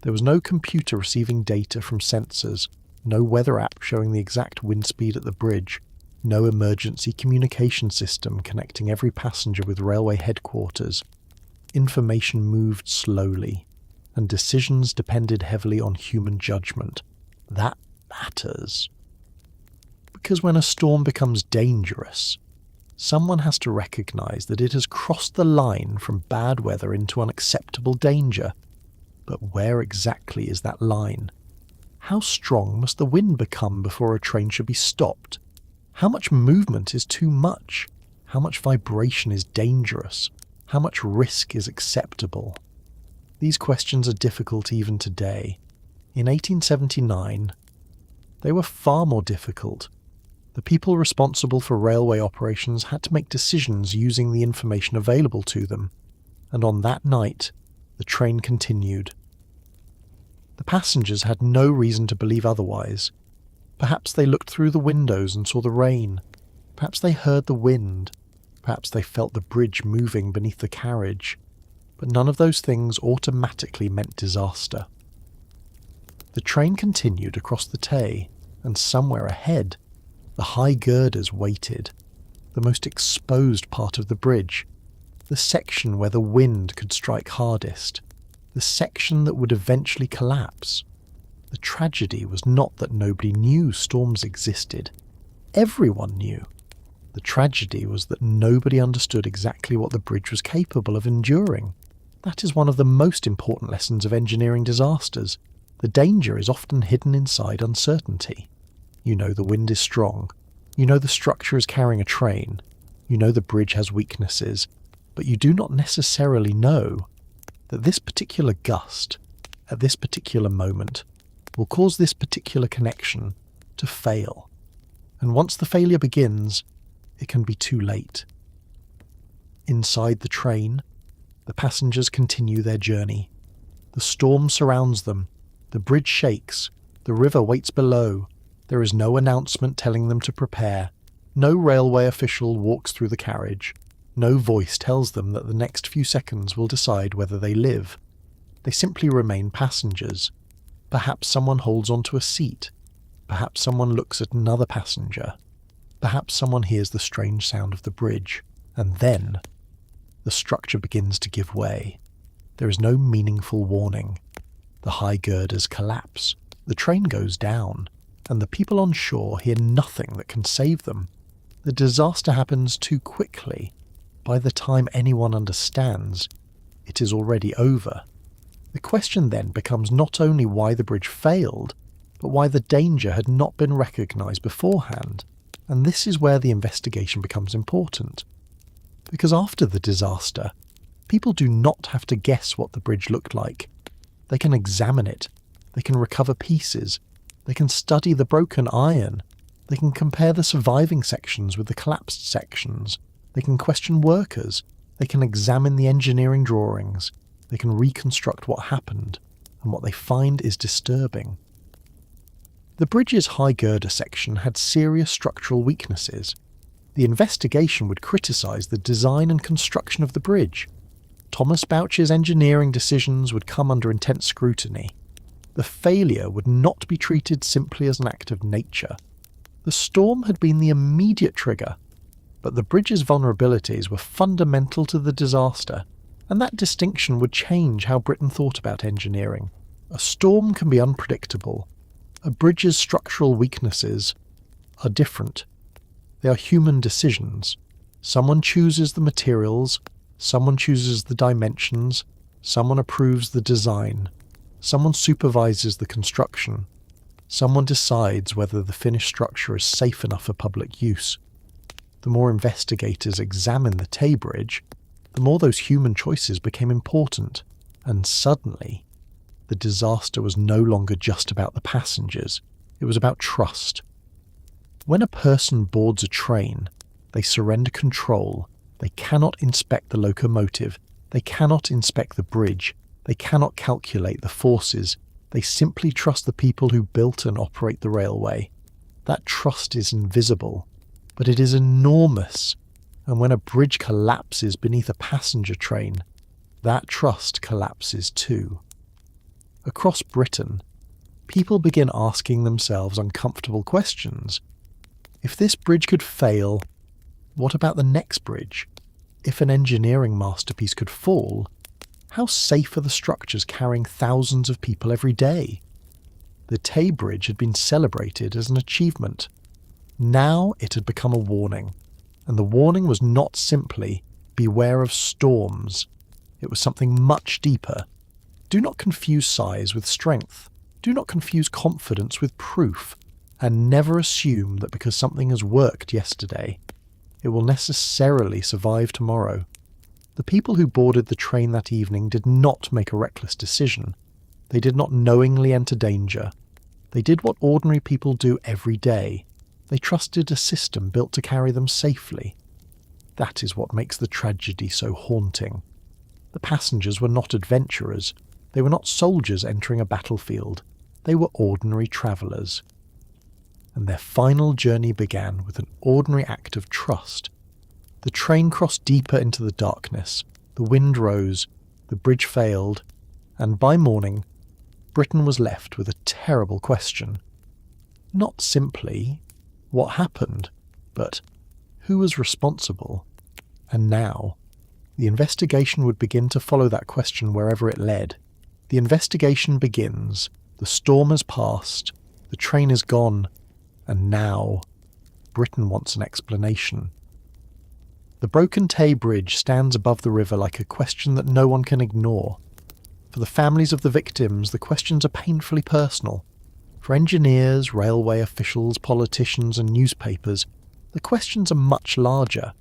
There was no computer receiving data from sensors, no weather app showing the exact wind speed at the bridge, no emergency communication system connecting every passenger with railway headquarters. Information moved slowly, and decisions depended heavily on human judgment. That matters. Because when a storm becomes dangerous, someone has to recognize that it has crossed the line from bad weather into unacceptable danger. But where exactly is that line? How strong must the wind become before a train should be stopped? How much movement is too much? How much vibration is dangerous? How much risk is acceptable? These questions are difficult even today. In 1879, they were far more difficult. The people responsible for railway operations had to make decisions using the information available to them, and on that night, the train continued. The passengers had no reason to believe otherwise. Perhaps they looked through the windows and saw the rain. Perhaps they heard the wind. Perhaps they felt the bridge moving beneath the carriage. But none of those things automatically meant disaster. The train continued across the Tay, and somewhere ahead, the high girders waited, the most exposed part of the bridge, the section where the wind could strike hardest, the section that would eventually collapse. The tragedy was not that nobody knew storms existed. Everyone knew. The tragedy was that nobody understood exactly what the bridge was capable of enduring. That is one of the most important lessons of engineering disasters. The danger is often hidden inside uncertainty. You know the wind is strong. You know the structure is carrying a train. You know the bridge has weaknesses. But you do not necessarily know that this particular gust, at this particular moment, will cause this particular connection to fail. And once the failure begins, it can be too late. Inside the train, the passengers continue their journey. The storm surrounds them. The bridge shakes. The river waits below. There is no announcement telling them to prepare. No railway official walks through the carriage. No voice tells them that the next few seconds will decide whether they live. They simply remain passengers. Perhaps someone holds onto a seat. Perhaps someone looks at another passenger. Perhaps someone hears the strange sound of the bridge. And then, the structure begins to give way. There is no meaningful warning. The high girders collapse. The train goes down. And the people on shore hear nothing that can save them. The disaster happens too quickly. By the time anyone understands, it is already over. The question then becomes not only why the bridge failed, but why the danger had not been recognised beforehand. And this is where the investigation becomes important. Because after the disaster, people do not have to guess what the bridge looked like. They can examine it. They can recover pieces. They can study the broken iron. They can compare the surviving sections with the collapsed sections. They can question workers. They can examine the engineering drawings. They can reconstruct what happened. and what they find is disturbing. The bridge's high girder section had serious structural weaknesses. The investigation would criticise the design and construction of the bridge. Thomas Boucher's engineering decisions would come under intense scrutiny. The failure would not be treated simply as an act of nature. The storm had been the immediate trigger, but the bridge's vulnerabilities were fundamental to the disaster, and that distinction would change how Britain thought about engineering. A storm can be unpredictable. A bridge's structural weaknesses are different. They are human decisions. Someone chooses the materials, someone chooses the dimensions, someone approves the design, someone supervises the construction, someone decides whether the finished structure is safe enough for public use. The more investigators examined the Tay Bridge, the more those human choices became important, and suddenly, the disaster was no longer just about the passengers, it was about trust. When a person boards a train, they surrender control. They cannot inspect the locomotive, they cannot inspect the bridge, they cannot calculate the forces, they simply trust the people who built and operate the railway. That trust is invisible, but it is enormous, and when a bridge collapses beneath a passenger train, that trust collapses too. Across Britain, people begin asking themselves uncomfortable questions. If this bridge could fail, what about the next bridge? If an engineering masterpiece could fall, how safe are the structures carrying thousands of people every day? The Tay Bridge had been celebrated as an achievement. Now it had become a warning, and the warning was not simply, beware of storms. It was something much deeper. Do not confuse size with strength. Do not confuse confidence with proof, and never assume that because something has worked yesterday, it will necessarily survive tomorrow. The people who boarded the train that evening did not make a reckless decision. They did not knowingly enter danger. They did what ordinary people do every day. They trusted a system built to carry them safely. That is what makes the tragedy so haunting. The passengers were not adventurers. They were not soldiers entering a battlefield. They were ordinary travellers. And their final journey began with an ordinary act of trust. The train crossed deeper into the darkness. The wind rose. The bridge failed. And by morning, Britain was left with a terrible question. Not simply, what happened, but who was responsible? And now, the investigation would begin to follow that question wherever it led. The investigation begins. The storm has passed. The train is gone. And now, Britain wants an explanation. The broken Tay Bridge stands above the river like a question that no one can ignore. For the families of the victims, the questions are painfully personal. For engineers, railway officials, politicians and newspapers, the questions are much larger.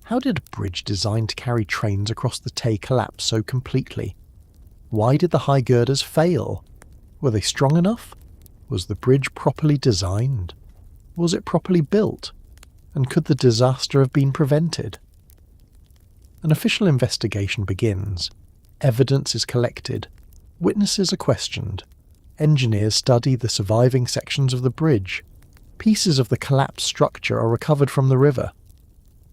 How did a bridge designed to carry trains across the Tay collapse so completely? Why did the high girders fail? Were they strong enough? Was the bridge properly designed? Was it properly built? And could the disaster have been prevented? An official investigation begins. Evidence is collected. Witnesses are questioned. Engineers study the surviving sections of the bridge. Pieces of the collapsed structure are recovered from the river.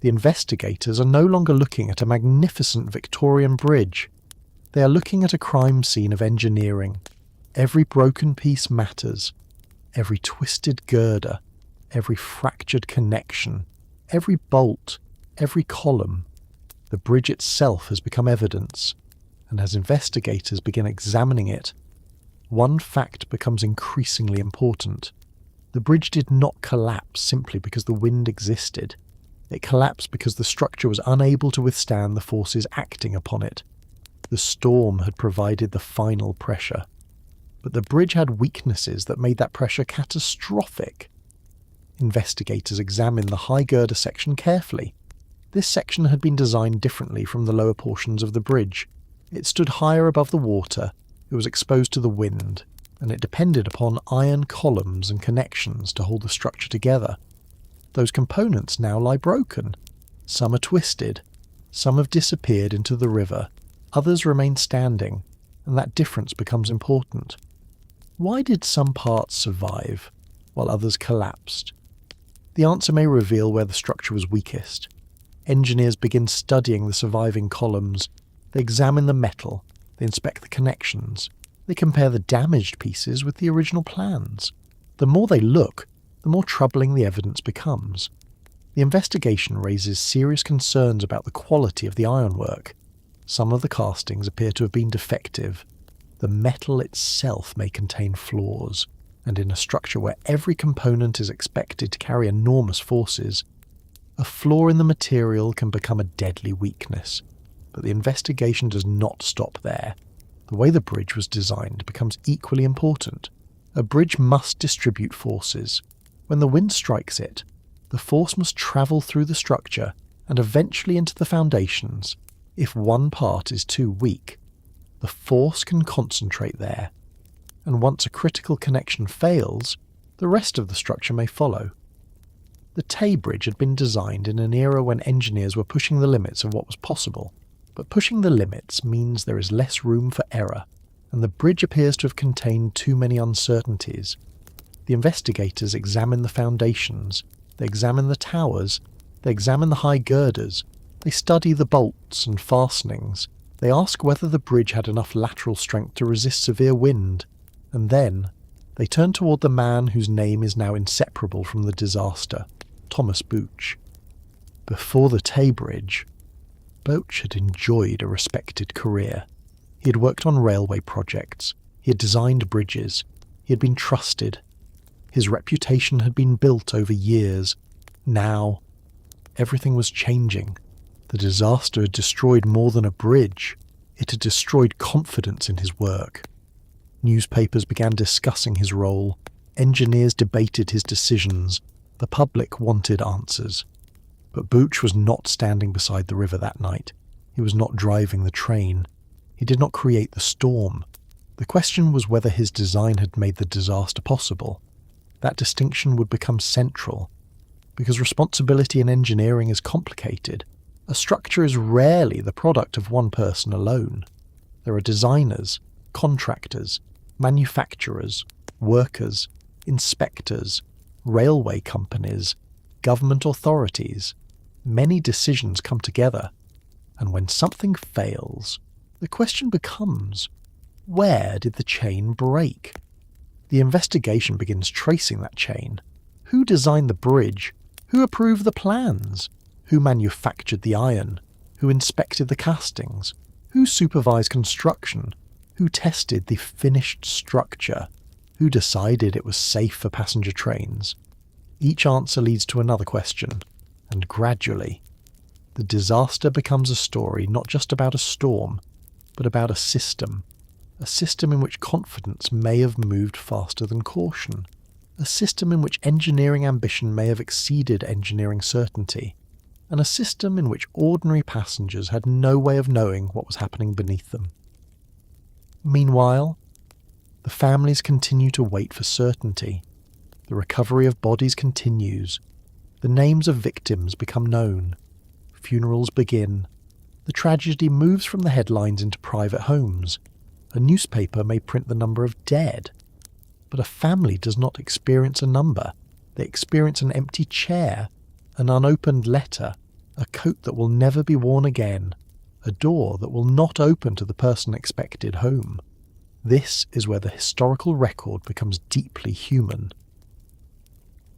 The investigators are no longer looking at a magnificent Victorian bridge. They are looking at a crime scene of engineering. Every broken piece matters. Every twisted girder, every fractured connection, every bolt, every column. The bridge itself has become evidence, and as investigators begin examining it, one fact becomes increasingly important. The bridge did not collapse simply because the wind existed. It collapsed because the structure was unable to withstand the forces acting upon it. The storm had provided the final pressure. But the bridge had weaknesses that made that pressure catastrophic. Investigators examined the high girder section carefully. This section had been designed differently from the lower portions of the bridge. It stood higher above the water, it was exposed to the wind, and it depended upon iron columns and connections to hold the structure together. Those components now lie broken. Some are twisted. Some have disappeared into the river. Others remain standing. and that difference becomes important. Why did some parts survive, while others collapsed? The answer may reveal where the structure was weakest. Engineers begin studying the surviving columns. They examine the metal, they inspect the connections, they compare the damaged pieces with the original plans. The more they look, the more troubling the evidence becomes. The investigation raises serious concerns about the quality of the ironwork. Some of the castings appear to have been defective. The metal itself may contain flaws, and in a structure where every component is expected to carry enormous forces, a flaw in the material can become a deadly weakness. But the investigation does not stop there. The way the bridge was designed becomes equally important. A bridge must distribute forces. When the wind strikes it, the force must travel through the structure and eventually into the foundations. If one part is too weak, the force can concentrate there, and once a critical connection fails, the rest of the structure may follow. The Tay Bridge had been designed in an era when engineers were pushing the limits of what was possible, but pushing the limits means there is less room for error, and the bridge appears to have contained too many uncertainties. The investigators examine the foundations, they examine the towers, they examine the high girders, they study the bolts and fastenings, they ask whether the bridge had enough lateral strength to resist severe wind, and then they turn toward the man whose name is now inseparable from the disaster, Thomas Booch. Before the Tay Bridge, Booch had enjoyed a respected career. He had worked on railway projects, he had designed bridges, he had been trusted. His reputation had been built over years. Now, everything was changing. The disaster had destroyed more than a bridge. It had destroyed confidence in his work. Newspapers began discussing his role. Engineers debated his decisions. The public wanted answers. But Booch was not standing beside the river that night. He was not driving the train. He did not create the storm. The question was whether his design had made the disaster possible. That distinction would become central. Because responsibility in engineering is complicated, a structure is rarely the product of one person alone. There are designers, contractors, manufacturers, workers, inspectors, railway companies, government authorities. Many decisions come together, and when something fails, the question becomes, where did the chain break? The investigation begins tracing that chain. Who designed the bridge? Who approved the plans? Who manufactured the iron? Who inspected the castings? Who supervised construction? Who tested the finished structure? Who decided it was safe for passenger trains? Each answer leads to another question, and gradually, the disaster becomes a story not just about a storm, but about a system in which confidence may have moved faster than caution, a system in which engineering ambition may have exceeded engineering certainty, and a system in which ordinary passengers had no way of knowing what was happening beneath them. Meanwhile, the families continue to wait for certainty. The recovery of bodies continues. The names of victims become known. Funerals begin. The tragedy moves from the headlines into private homes. A newspaper may print the number of dead, but a family does not experience a number. They experience an empty chair, an unopened letter, a coat that will never be worn again, a door that will not open to the person expected home. This is where the historical record becomes deeply human.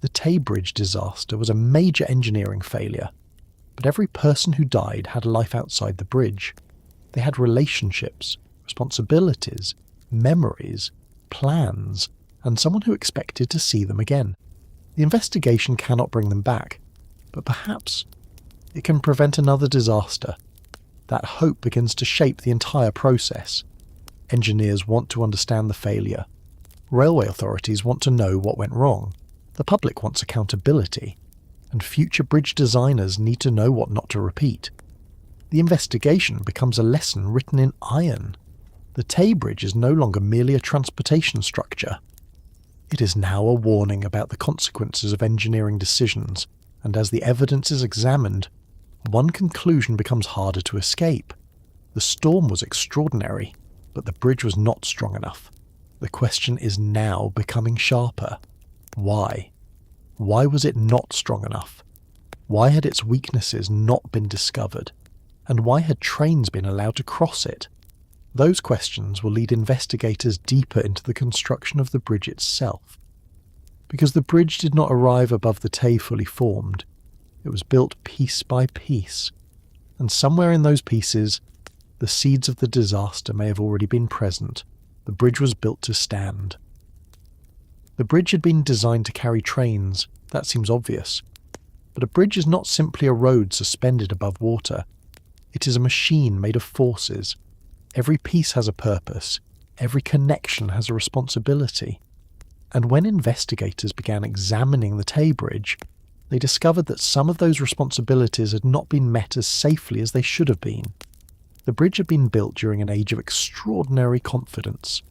The Tay Bridge disaster was a major engineering failure, but every person who died had a life outside the bridge. They had relationships, responsibilities, memories, plans, and someone who expected to see them again. The investigation cannot bring them back, but perhaps it can prevent another disaster. That hope begins to shape the entire process. Engineers want to understand the failure. Railway authorities want to know what went wrong. The public wants accountability. And future bridge designers need to know what not to repeat. The investigation becomes a lesson written in iron. The Tay Bridge is no longer merely a transportation structure. It is now a warning about the consequences of engineering decisions, and as the evidence is examined, one conclusion becomes harder to escape. The storm was extraordinary, But the bridge was not strong enough. The question is now becoming sharper. Why? Why was it not strong enough? Why had its weaknesses not been discovered? And why had trains been allowed to cross it? Those questions will lead investigators deeper into the construction of the bridge itself. Because the bridge did not arrive above the Tay fully formed. It was built piece by piece. And somewhere in those pieces, the seeds of the disaster may have already been present. The bridge was built to stand. The bridge had been designed to carry trains. That seems obvious. But a bridge is not simply a road suspended above water. It is a machine made of forces. Every piece has a purpose. Every connection has a responsibility. And when investigators began examining the Tay Bridge, they discovered that some of those responsibilities had not been met as safely as they should have been. The bridge had been built during an age of extraordinary confidence.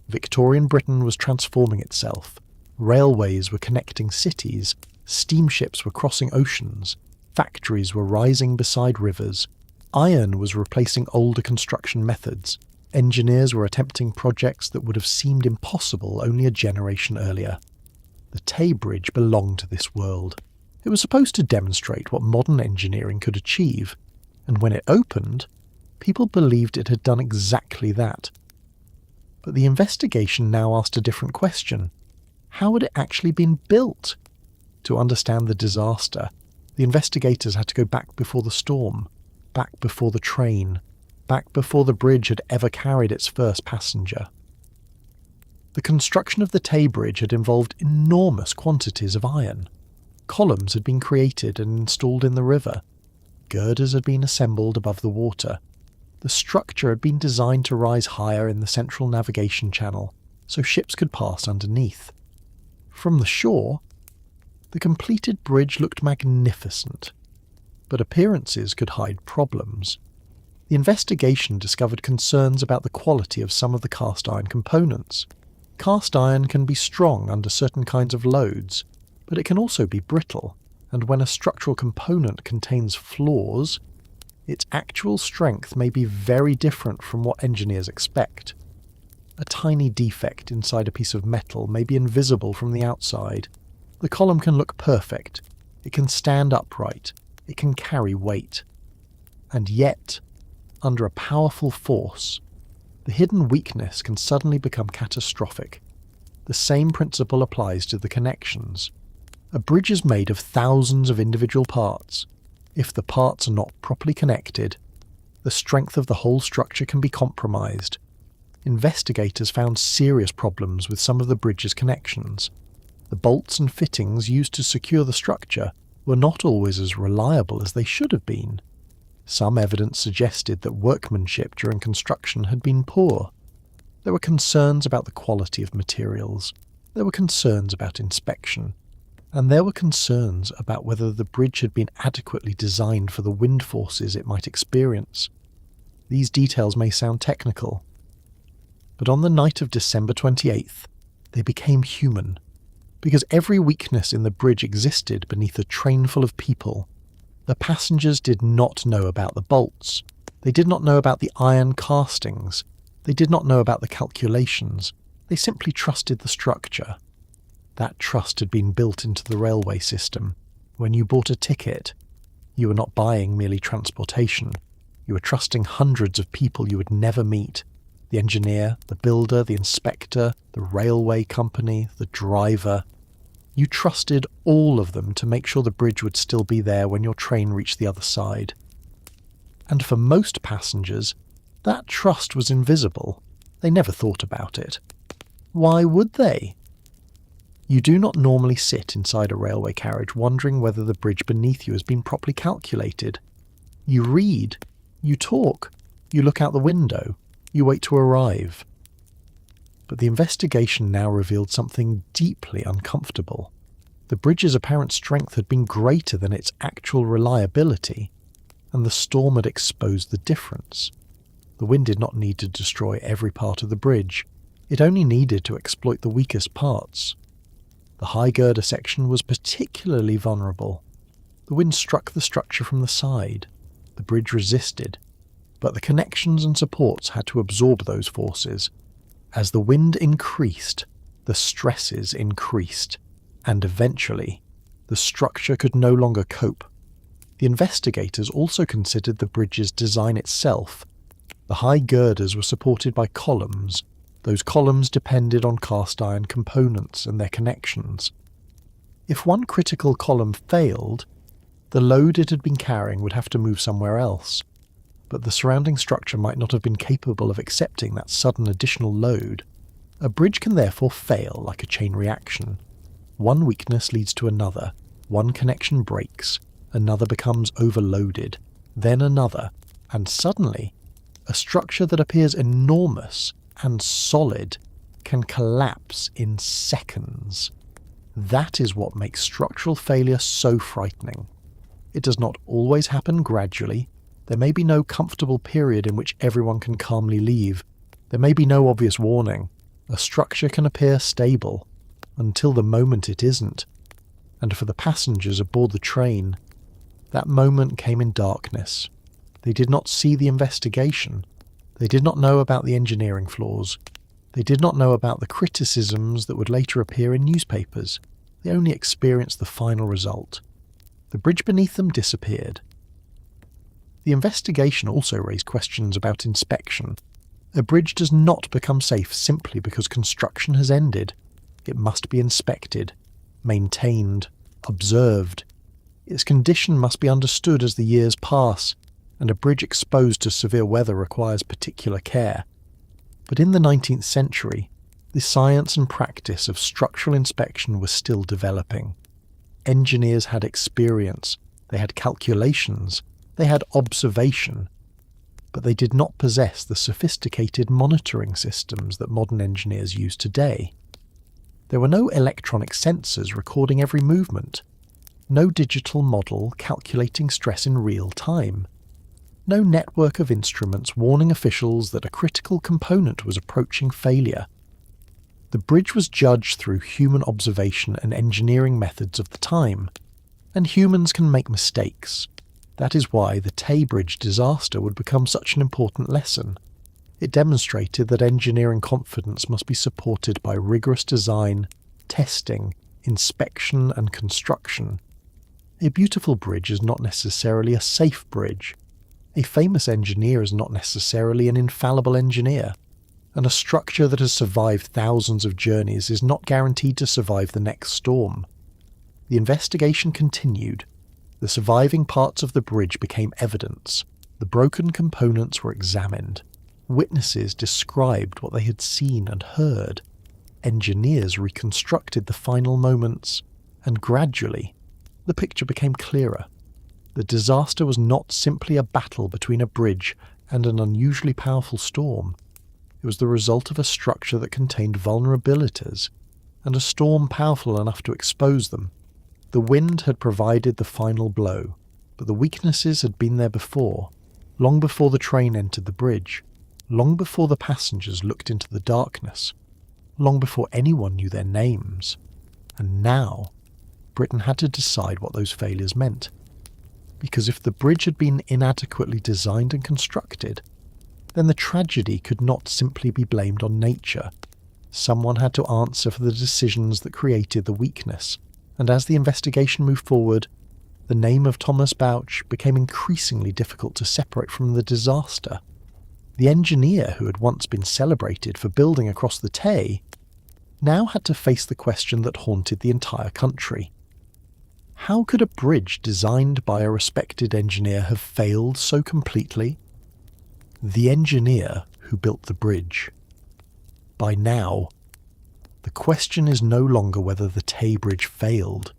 Victorian Britain was transforming itself. Railways were connecting cities. Steamships were crossing oceans. Factories were rising beside rivers. Iron was replacing older construction methods. Engineers were attempting projects that would have seemed impossible only a generation earlier. The Tay Bridge belonged to this world. It was supposed to demonstrate what modern engineering could achieve, and when it opened, people believed it had done exactly that. But the investigation now asked a different question. How had it actually been built? To understand the disaster, the investigators had to go back before the storm, back before the train, back before the bridge had ever carried its first passenger. The construction of the Tay Bridge had involved enormous quantities of iron. Columns had been created and installed in the river. Girders had been assembled above the water. The structure had been designed to rise higher in the central navigation channel, so ships could pass underneath. From the shore, the completed bridge looked magnificent, but appearances could hide problems. The investigation discovered concerns about the quality of some of the cast iron components. Cast iron can be strong under certain kinds of loads, but it can also be brittle, and when a structural component contains flaws, its actual strength may be very different from what engineers expect. A tiny defect inside a piece of metal may be invisible from the outside. The column can look perfect, it can stand upright, it can carry weight. And yet, under a powerful force, the hidden weakness can suddenly become catastrophic. The same principle applies to the connections. A bridge is made of thousands of individual parts. If the parts are not properly connected, the strength of the whole structure can be compromised. Investigators found serious problems with some of the bridge's connections. The bolts and fittings used to secure the structure were not always as reliable as they should have been. Some evidence suggested that workmanship during construction had been poor. There were concerns about the quality of materials. There were concerns about inspection. And there were concerns about whether the bridge had been adequately designed for the wind forces it might experience. These details may sound technical, but on the night of December 28th, they became human, because every weakness in the bridge existed beneath a train full of people. The passengers did not know about the bolts. They did not know about the iron castings. They did not know about the calculations. They simply trusted the structure. That trust had been built into the railway system. When you bought a ticket, you were not buying merely transportation. You were trusting hundreds of people you would never meet. The engineer, the builder, the inspector, the railway company, the driver. You trusted all of them to make sure the bridge would still be there when your train reached the other side. And for most passengers, that trust was invisible. They never thought about it. Why would they? You do not normally sit inside a railway carriage wondering whether the bridge beneath you has been properly calculated. You read, you talk, you look out the window, you wait to arrive. But the investigation now revealed something deeply uncomfortable. The bridge's apparent strength had been greater than its actual reliability, and the storm had exposed the difference. The wind did not need to destroy every part of the bridge. It only needed to exploit the weakest parts. The high girder section was particularly vulnerable. The wind struck the structure from the side. The bridge resisted. but the connections and supports had to absorb those forces. As the wind increased, the stresses increased, and eventually, the structure could no longer cope. The investigators also considered the bridge's design itself. The high girders were supported by columns. Those columns depended on cast iron components and their connections. If one critical column failed, the load it had been carrying would have to move somewhere else. But the surrounding structure might not have been capable of accepting that sudden additional load. A bridge can therefore fail like a chain reaction. One weakness leads to another, one connection breaks, another becomes overloaded, then another, and suddenly, a structure that appears enormous and solid can collapse in seconds. That is what makes structural failure so frightening. It does not always happen gradually. There may be no comfortable period in which everyone can calmly leave. There may be no obvious warning. A structure can appear stable until the moment it isn't. And for the passengers aboard the train, that moment came in darkness. They did not see the investigation. They did not know about the engineering flaws. They did not know about the criticisms that would later appear in newspapers. They only experienced the final result. The bridge beneath them disappeared. The investigation also raised questions about inspection. A bridge does not become safe simply because construction has ended. It must be inspected, maintained, observed. Its condition must be understood as the years pass, and a bridge exposed to severe weather requires particular care. But in the 19th century, the science and practice of structural inspection was still developing. Engineers had experience, they had calculations, they had observation, but they did not possess the sophisticated monitoring systems that modern engineers use today. There were no electronic sensors recording every movement, no digital model calculating stress in real time, no network of instruments warning officials that a critical component was approaching failure. The bridge was judged through human observation and engineering methods of the time, and humans can make mistakes. That is why the Tay Bridge disaster would become such an important lesson. It demonstrated that engineering confidence must be supported by rigorous design, testing, inspection and construction. A beautiful bridge is not necessarily a safe bridge. A famous engineer is not necessarily an infallible engineer. And a structure that has survived thousands of journeys is not guaranteed to survive the next storm. The investigation continued. The surviving parts of the bridge became evidence. The broken components were examined. Witnesses described what they had seen and heard. Engineers reconstructed the final moments, and gradually, the picture became clearer. The disaster was not simply a battle between a bridge and an unusually powerful storm. It was the result of a structure that contained vulnerabilities, and a storm powerful enough to expose them. The wind had provided the final blow, but the weaknesses had been there before, long before the train entered the bridge, long before the passengers looked into the darkness, long before anyone knew their names. And now, Britain had to decide what those failures meant. Because if the bridge had been inadequately designed and constructed, then the tragedy could not simply be blamed on nature. Someone had to answer for the decisions that created the weakness, and as the investigation moved forward, the name of Thomas Bouch became increasingly difficult to separate from the disaster. The engineer who had once been celebrated for building across the Tay now had to face the question that haunted the entire country. How could a bridge designed by a respected engineer have failed so completely? The engineer who built the bridge. By now, the question is no longer whether the Tay Bridge failed.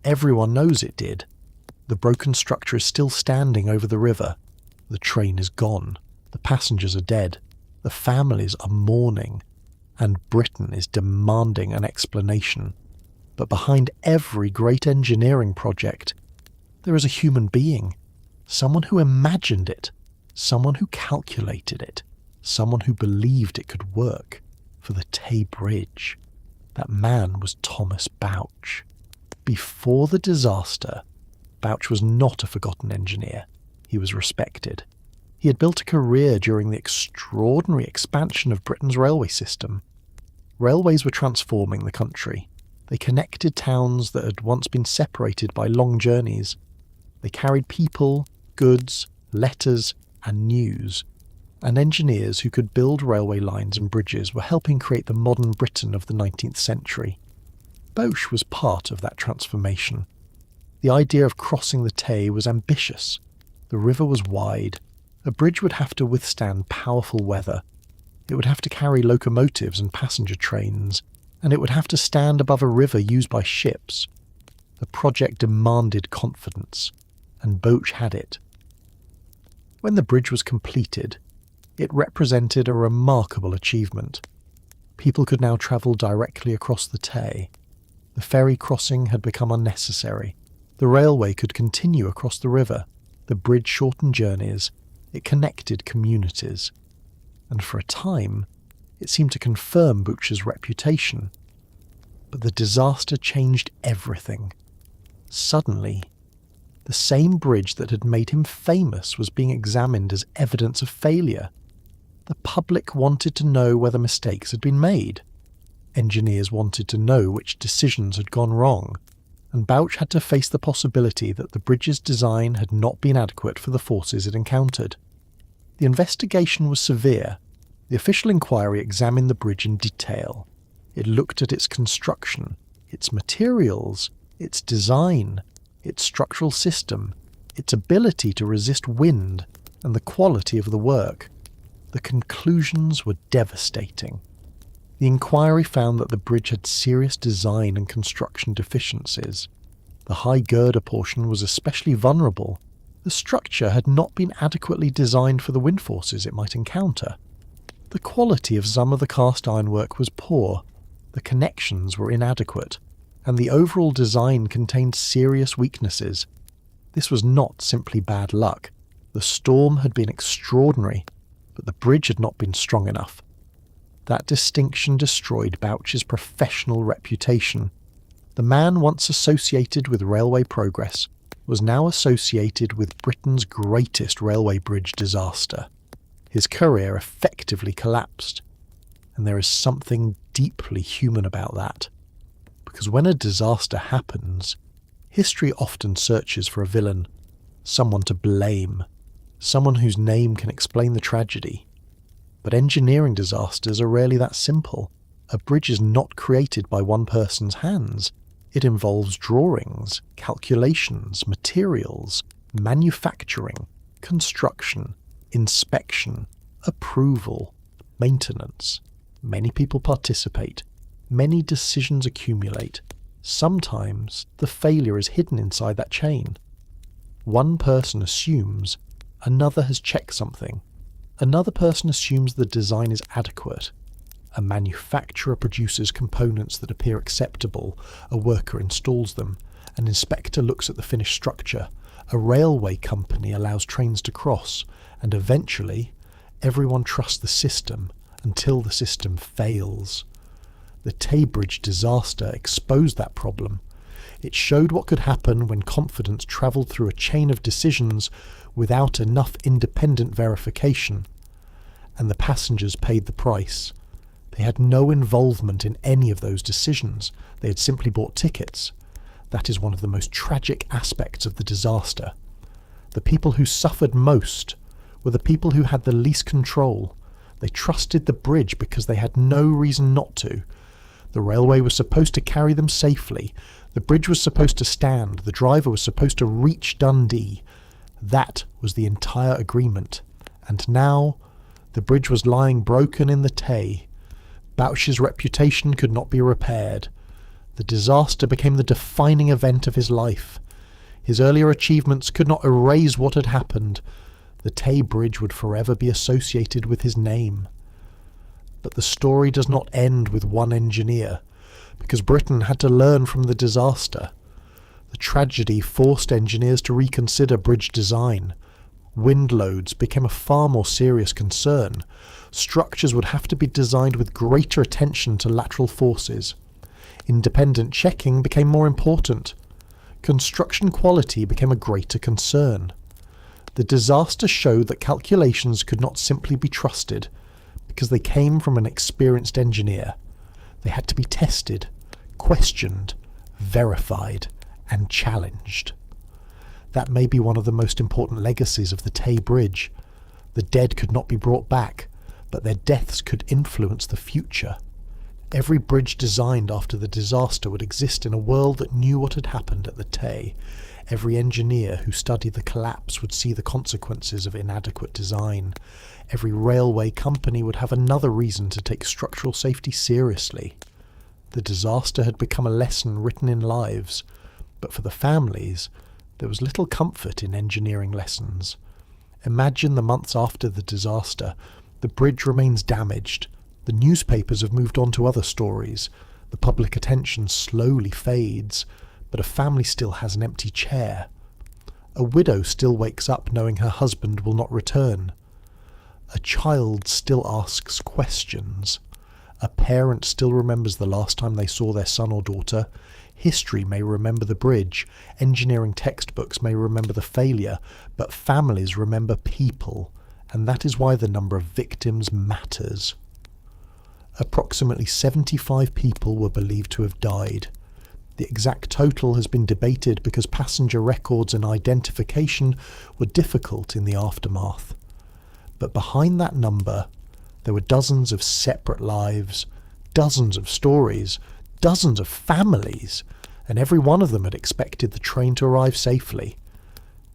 Everyone knows it did. The broken structure is still standing over the river. The train is gone. The passengers are dead. The families are mourning. And Britain is demanding an explanation. But behind every great engineering project, there is a human being. Someone who imagined it. Someone who calculated it. Someone who believed it could work. For the Tay Bridge. That man was Thomas Bouch. Before the disaster, Bouch was not a forgotten engineer. He was respected. He had built a career during the extraordinary expansion of Britain's railway system. Railways were transforming the country. They connected towns that had once been separated by long journeys. They carried people, goods, letters, and news. And engineers who could build railway lines and bridges were helping create the modern Britain of the 19th century. Bosch was part of that transformation. The idea of crossing the Tay was ambitious. The river was wide. A bridge would have to withstand powerful weather. It would have to carry locomotives and passenger trains, and it would have to stand above a river used by ships. The project demanded confidence, and Bosch had it. When the bridge was completed, it represented a remarkable achievement. People could now travel directly across the Tay. The ferry crossing had become unnecessary. The railway could continue across the river. The bridge shortened journeys. It connected communities. And for a time, it seemed to confirm Bosch's reputation. But the disaster changed everything. Suddenly, the same bridge that had made him famous was being examined as evidence of failure. The public wanted to know whether mistakes had been made. Engineers wanted to know which decisions had gone wrong, and Bosch had to face the possibility that the bridge's design had not been adequate for the forces it encountered. The investigation was severe. The official inquiry examined the bridge in detail. It looked at its construction, its materials, its design, its structural system, its ability to resist wind, and the quality of the work. The conclusions were devastating. The inquiry found that the bridge had serious design and construction deficiencies. The high girder portion was especially vulnerable. The structure had not been adequately designed for the wind forces it might encounter. The quality of some of the cast iron work was poor, the connections were inadequate, and the overall design contained serious weaknesses. This was not simply bad luck. The storm had been extraordinary, but the bridge had not been strong enough. That distinction destroyed Bosch's professional reputation. The man once associated with railway progress was now associated with Britain's greatest railway bridge disaster. His career effectively collapsed, and there is something deeply human about that. Because when a disaster happens, history often searches for a villain, someone to blame, someone whose name can explain the tragedy. But engineering disasters are rarely that simple. A bridge is not created by one person's hands. It involves drawings, calculations, materials, manufacturing, construction, inspection, approval, maintenance. Many people participate. Many decisions accumulate. Sometimes the failure is hidden inside that chain. One person assumes another has checked something. Another person assumes the design is adequate. A manufacturer produces components that appear acceptable. A worker installs them. An inspector looks at the finished structure. A railway company allows trains to cross. And eventually, everyone trusts the system until the system fails. The Tay Bridge disaster exposed that problem. It showed what could happen when confidence travelled through a chain of decisions without enough independent verification. And the passengers paid the price. They had no involvement in any of those decisions. They had simply bought tickets. That is one of the most tragic aspects of the disaster. The people who suffered most were the people who had the least control. They trusted the bridge because they had no reason not to. The railway was supposed to carry them safely. The bridge was supposed to stand. The driver was supposed to reach Dundee. That was the entire agreement. And now, the bridge was lying broken in the Tay. Bosch's reputation could not be repaired. The disaster became the defining event of his life. His earlier achievements could not erase what had happened. The Tay Bridge would forever be associated with his name. But the story does not end with one engineer, because Britain had to learn from the disaster. The tragedy forced engineers to reconsider bridge design. Wind loads became a far more serious concern. Structures would have to be designed with greater attention to lateral forces. Independent checking became more important. Construction quality became a greater concern. The disaster showed that calculations could not simply be trusted because they came from an experienced engineer. They had to be tested, questioned, verified, and challenged. That may be one of the most important legacies of the Tay Bridge. The dead could not be brought back, but their deaths could influence the future. Every bridge designed after the disaster would exist in a world that knew what had happened at the Tay. Every engineer who studied the collapse would see the consequences of inadequate design. Every railway company would have another reason to take structural safety seriously. The disaster had become a lesson written in lives, but for the families, there was little comfort in engineering lessons. Imagine the months after the disaster. The bridge remains damaged. The newspapers have moved on to other stories. The public attention slowly fades, but a family still has an empty chair. A widow still wakes up knowing her husband will not return. A child still asks questions. A parent still remembers the last time they saw their son or daughter. History may remember the bridge. Engineering textbooks may remember the failure, but families remember people, and that is why the number of victims matters. Approximately 75 people were believed to have died. The exact total has been debated because passenger records and identification were difficult in the aftermath. But behind that number, there were dozens of separate lives, dozens of stories, dozens of families, and every one of them had expected the train to arrive safely.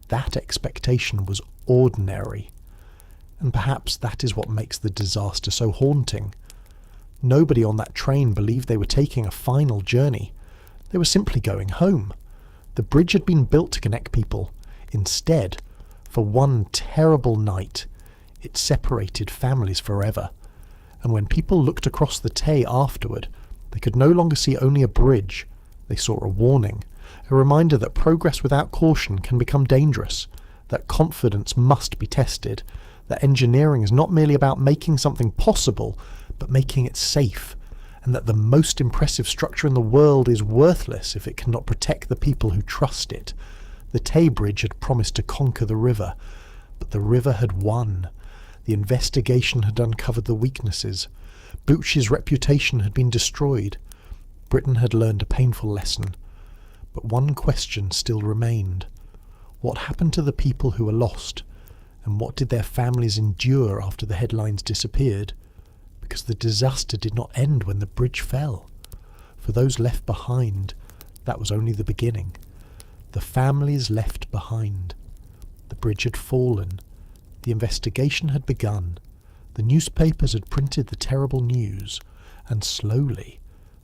That expectation was ordinary, and perhaps that is what makes the disaster so haunting. Nobody on that train believed they were taking a final journey. They were simply going home. The bridge had been built to connect people. Instead, for one terrible night, it separated families forever. And when people looked across the Tay afterward, they could no longer see only a bridge. They saw a warning, a reminder that progress without caution can become dangerous, that confidence must be tested, that engineering is not merely about making something possible, but making it safe, and that the most impressive structure in the world is worthless if it cannot protect the people who trust it. The Tay Bridge had promised to conquer the river, but the river had won. The investigation had uncovered the weaknesses. Bucci's reputation had been destroyed. Britain had learned a painful lesson. But one question still remained. What happened to the people who were lost? And what did their families endure after the headlines disappeared? Because the disaster did not end when the bridge fell. For those left behind, that was only the beginning. The families left behind. The bridge had fallen. The investigation had begun. The newspapers had printed the terrible news, and slowly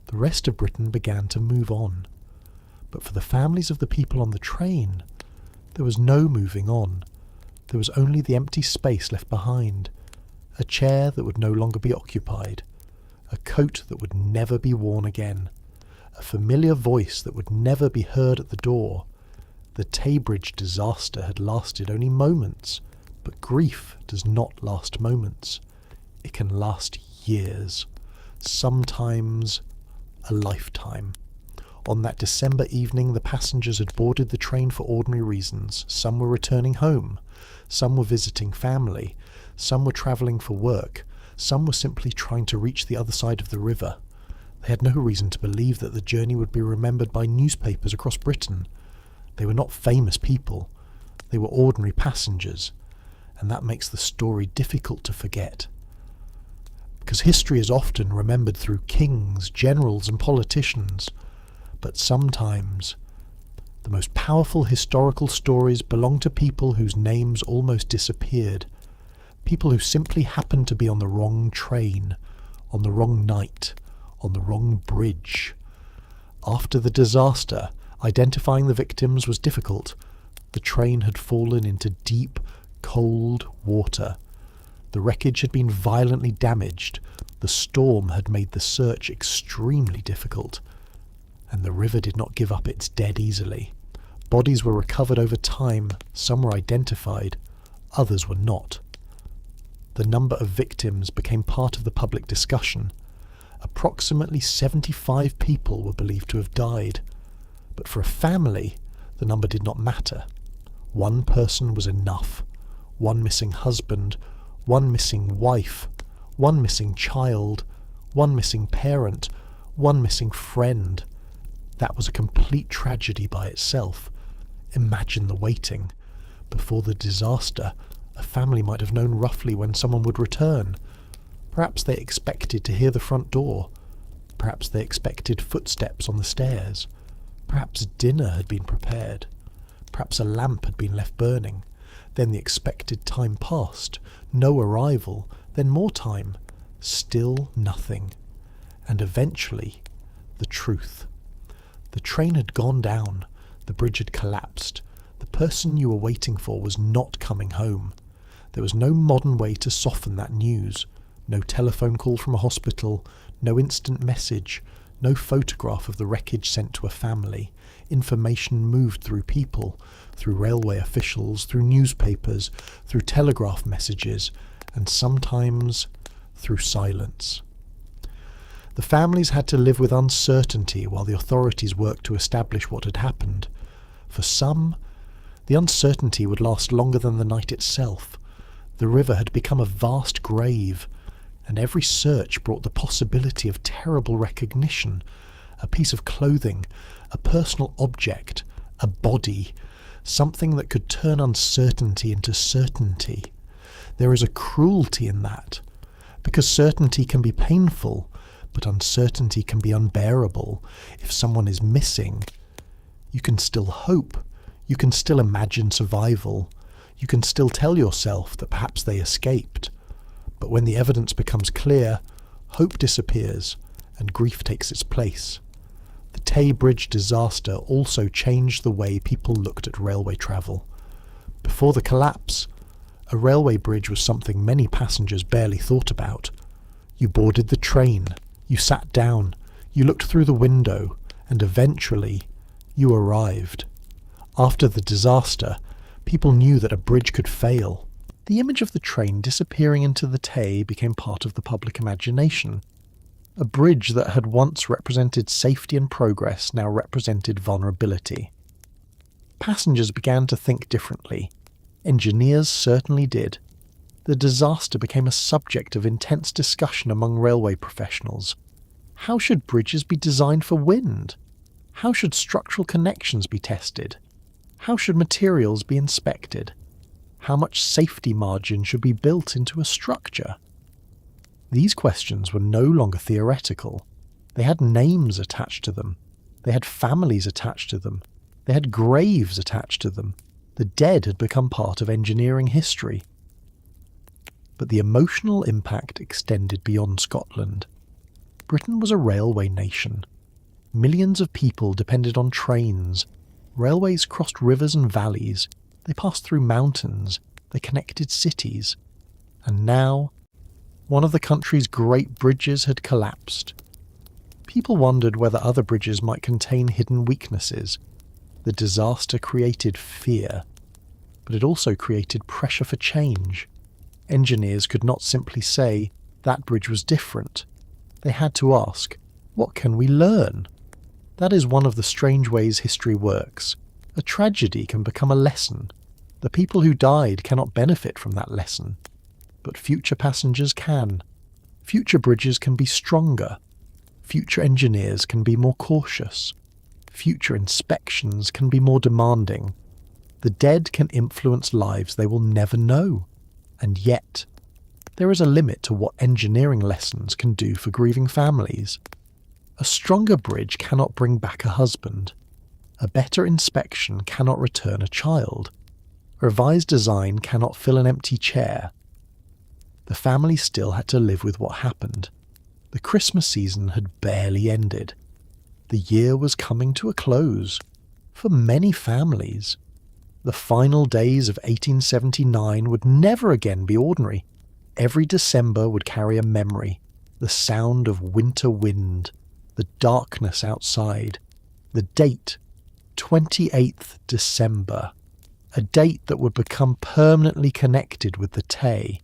the rest of Britain began to move on. But for the families of the people on the train, there was no moving on. There was only the empty space left behind. A chair that would no longer be occupied, a coat that would never be worn again, a familiar voice that would never be heard at the door. The Tay Bridge disaster had lasted only moments, but grief does not last moments. It can last years, sometimes a lifetime. On that December evening, the passengers had boarded the train for ordinary reasons. Some were returning home, some were visiting family, some were travelling for work, some were simply trying to reach the other side of the river. They had no reason to believe that the journey would be remembered by newspapers across Britain. They were not famous people. They were ordinary passengers, and that makes the story difficult to forget. Because history is often remembered through kings, generals, and politicians, but sometimes the most powerful historical stories belong to people whose names almost disappeared. People who simply happened to be on the wrong train, on the wrong night, on the wrong bridge. After the disaster, identifying the victims was difficult. The train had fallen into deep, cold water. The wreckage had been violently damaged. The storm had made the search extremely difficult. And the river did not give up its dead easily. Bodies were recovered over time. Some were identified. Others were not. The number of victims became part of the public discussion. Approximately 75 people were believed to have died. But for a family, the number did not matter. One person was enough. one missing husband, one missing wife, one missing child, one missing parent, one missing friend. That was a complete tragedy by itself. Imagine the waiting. Before the disaster, a family might have known roughly when someone would return. Perhaps they expected to hear the front door. Perhaps they expected footsteps on the stairs. Perhaps dinner had been prepared. Perhaps a lamp had been left burning. Then the expected time passed. No arrival. Then more time. Still nothing. And eventually, the truth. The train had gone down. The bridge had collapsed. The person you were waiting for was not coming home. There was no modern way to soften that news. No telephone call from a hospital. No instant message. No photograph of the wreckage sent to a family. Information moved through people, through railway officials, through newspapers, through telegraph messages, and sometimes through silence. The families had to live with uncertainty while the authorities worked to establish what had happened. For some, the uncertainty would last longer than the night itself. The river had become a vast grave, and every search brought the possibility of terrible recognition. A piece of clothing, a personal object, a body, something that could turn uncertainty into certainty. There is a cruelty in that, because certainty can be painful, but uncertainty can be unbearable. If someone is missing, you can still hope. You can still imagine survival. You can still tell yourself that perhaps they escaped. But when the evidence becomes clear, hope disappears and grief takes its place. The Tay Bridge disaster also changed the way people looked at railway travel. Before the collapse, a railway bridge was something many passengers barely thought about. You boarded the train, you sat down, you looked through the window, and eventually you arrived. After the disaster, people knew that a bridge could fail. The image of the train disappearing into the Tay became part of the public imagination. A bridge that had once represented safety and progress now represented vulnerability. Passengers began to think differently. Engineers certainly did. The disaster became a subject of intense discussion among railway professionals. How should bridges be designed for wind? How should structural connections be tested? How should materials be inspected? How much safety margin should be built into a structure? These questions were no longer theoretical. They had names attached to them. They had families attached to them. They had graves attached to them. The dead had become part of engineering history. But the emotional impact extended beyond Scotland. Britain was a railway nation. Millions of people depended on trains. Railways crossed rivers and valleys. They passed through mountains. They connected cities. And now, one of the country's great bridges had collapsed. People wondered whether other bridges might contain hidden weaknesses. The disaster created fear, but it also created pressure for change. Engineers could not simply say, that bridge was different. They had to ask, what can we learn? That is one of the strange ways history works. A tragedy can become a lesson. The people who died cannot benefit from that lesson. But future passengers can. Future bridges can be stronger. Future engineers can be more cautious. Future inspections can be more demanding. The dead can influence lives they will never know. And yet, there is a limit to what engineering lessons can do for grieving families. A stronger bridge cannot bring back a husband. A better inspection cannot return a child. A revised design cannot fill an empty chair. The family still had to live with what happened. The Christmas season had barely ended. The year was coming to a close. For many families, the final days of 1879 would never again be ordinary. Every December would carry a memory, the sound of winter wind, the darkness outside, the date, 28th December, a date that would become permanently connected with the Tay.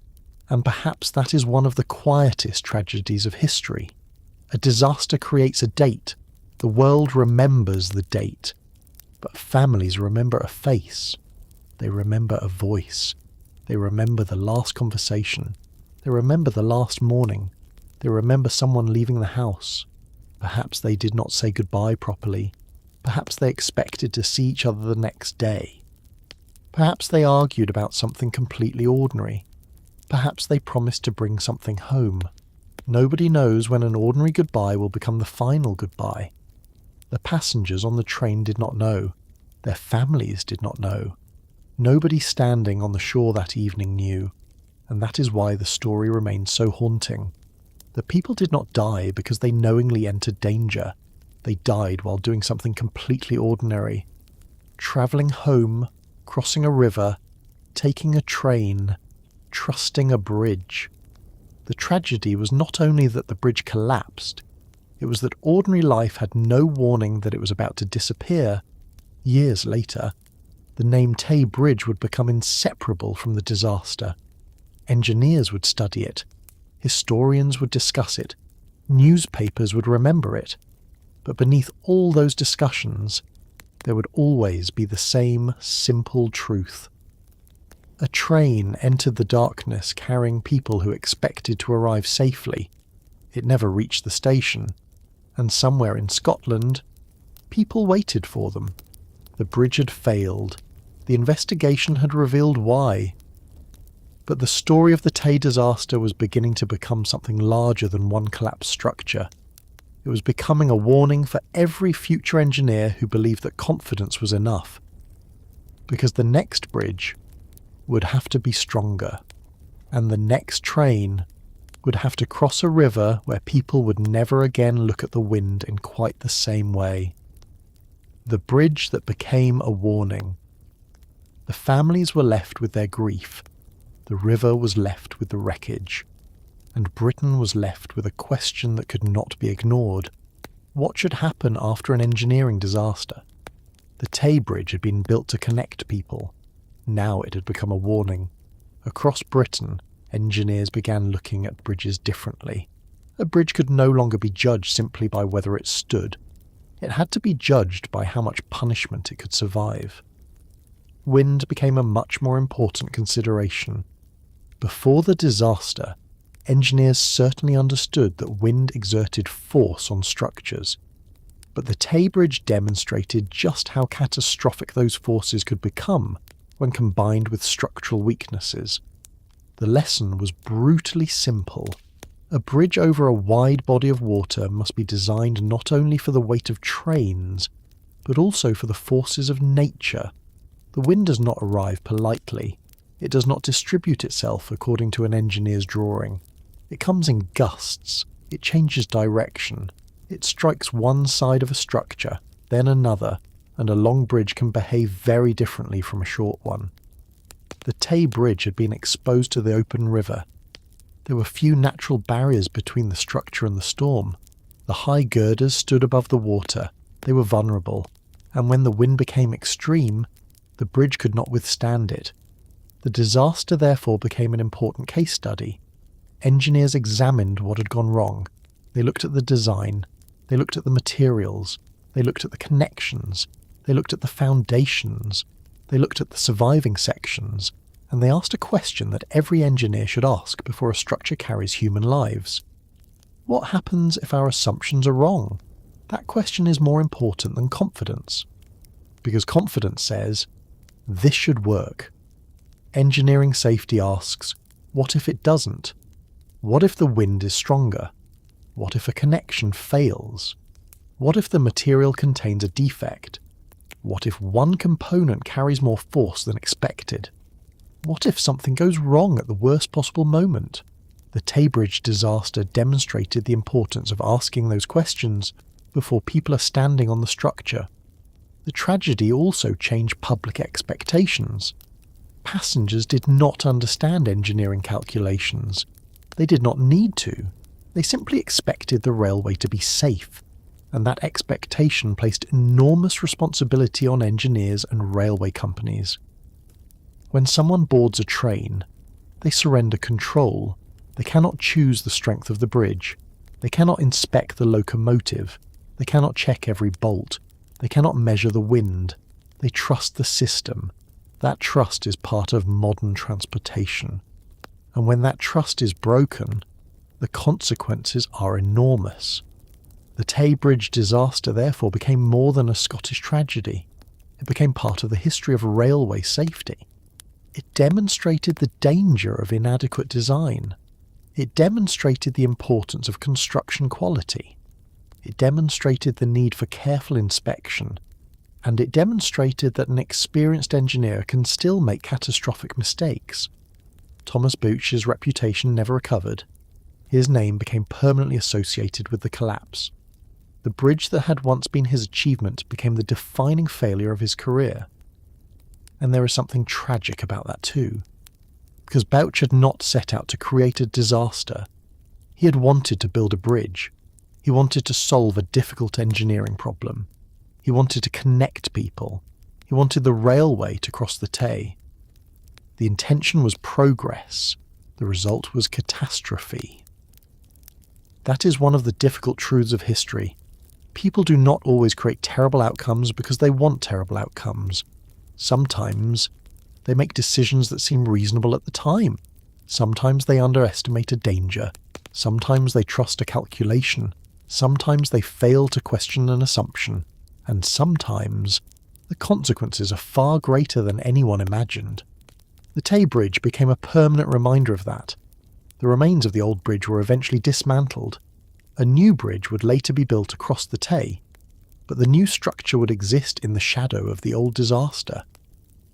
And perhaps that is one of the quietest tragedies of history. A disaster creates a date. The world remembers the date. But families remember a face. They remember a voice. They remember the last conversation. They remember the last morning. They remember someone leaving the house. Perhaps they did not say goodbye properly. Perhaps they expected to see each other the next day. Perhaps they argued about something completely ordinary. Perhaps they promised to bring something home. Nobody knows when an ordinary goodbye will become the final goodbye. The passengers on the train did not know. Their families did not know. Nobody standing on the shore that evening knew, and that is why the story remains so haunting. The people did not die because they knowingly entered danger. They died while doing something completely ordinary. Travelling home, crossing a river, taking a train, trusting a bridge. The tragedy was not only that the bridge collapsed, it was that ordinary life had no warning that it was about to disappear. Years later, the name Tay Bridge would become inseparable from the disaster. Engineers would study it. Historians would discuss it. Newspapers would remember it. But beneath all those discussions, there would always be the same simple truth. A train entered the darkness carrying people who expected to arrive safely. It never reached the station, and somewhere in Scotland, people waited for them. The bridge had failed. The investigation had revealed why. But the story of the Tay disaster was beginning to become something larger than one collapsed structure. It was becoming a warning for every future engineer who believed that confidence was enough. Because the next bridge would have to be stronger, and the next train would have to cross a river where people would never again look at the wind in quite the same way. The bridge that became a warning. The families were left with their grief. The river was left with the wreckage. And Britain was left with a question that could not be ignored. What should happen after an engineering disaster? The Tay Bridge had been built to connect people. Now it had become a warning. Across Britain, engineers began looking at bridges differently. A bridge could no longer be judged simply by whether it stood. It had to be judged by how much punishment it could survive. Wind became a much more important consideration. Before the disaster, engineers certainly understood that wind exerted force on structures. But the Tay Bridge demonstrated just how catastrophic those forces could become when combined with structural weaknesses. The lesson was brutally simple. A bridge over a wide body of water must be designed not only for the weight of trains, but also for the forces of nature. The wind does not arrive politely. It does not distribute itself according to an engineer's drawing. It comes in gusts. It changes direction. It strikes one side of a structure, then another, and a long bridge can behave very differently from a short one. The Tay Bridge had been exposed to the open river. There were few natural barriers between the structure and the storm. The high girders stood above the water. They were vulnerable, and when the wind became extreme, the bridge could not withstand it. The disaster therefore became an important case study. Engineers examined what had gone wrong. They looked at the design. They looked at the materials. They looked at the connections. They looked at the foundations. They looked at the surviving sections. And they asked a question that every engineer should ask before a structure carries human lives. What happens if our assumptions are wrong? That question is more important than confidence. Because confidence says, this should work. Engineering safety asks, what if it doesn't? What if the wind is stronger? What if a connection fails? What if the material contains a defect? What if one component carries more force than expected? What if something goes wrong at the worst possible moment? The Tay Bridge disaster demonstrated the importance of asking those questions before people are standing on the structure. The tragedy also changed public expectations. Passengers did not understand engineering calculations. They did not need to. They simply expected the railway to be safe, and that expectation placed enormous responsibility on engineers and railway companies. When someone boards a train, they surrender control. They cannot choose the strength of the bridge. They cannot inspect the locomotive. They cannot check every bolt. They cannot measure the wind. They trust the system. That trust is part of modern transportation. And when that trust is broken, the consequences are enormous. The Tay Bridge disaster therefore became more than a Scottish tragedy. It became part of the history of railway safety. It demonstrated the danger of inadequate design. It demonstrated the importance of construction quality. It demonstrated the need for careful inspection. And it demonstrated that an experienced engineer can still make catastrophic mistakes. Thomas Booch's reputation never recovered. His name became permanently associated with the collapse. The bridge that had once been his achievement became the defining failure of his career. And there is something tragic about that too. Because Bouch had not set out to create a disaster. He had wanted to build a bridge. He wanted to solve a difficult engineering problem. He wanted to connect people. He wanted the railway to cross the Tay. The intention was progress. The result was catastrophe. That is one of the difficult truths of history. People do not always create terrible outcomes because they want terrible outcomes. Sometimes they make decisions that seem reasonable at the time. Sometimes they underestimate a danger. Sometimes they trust a calculation. Sometimes they fail to question an assumption. And sometimes the consequences are far greater than anyone imagined. The Tay Bridge became a permanent reminder of that. The remains of the old bridge were eventually dismantled. A new bridge would later be built across the Tay, but the new structure would exist in the shadow of the old disaster.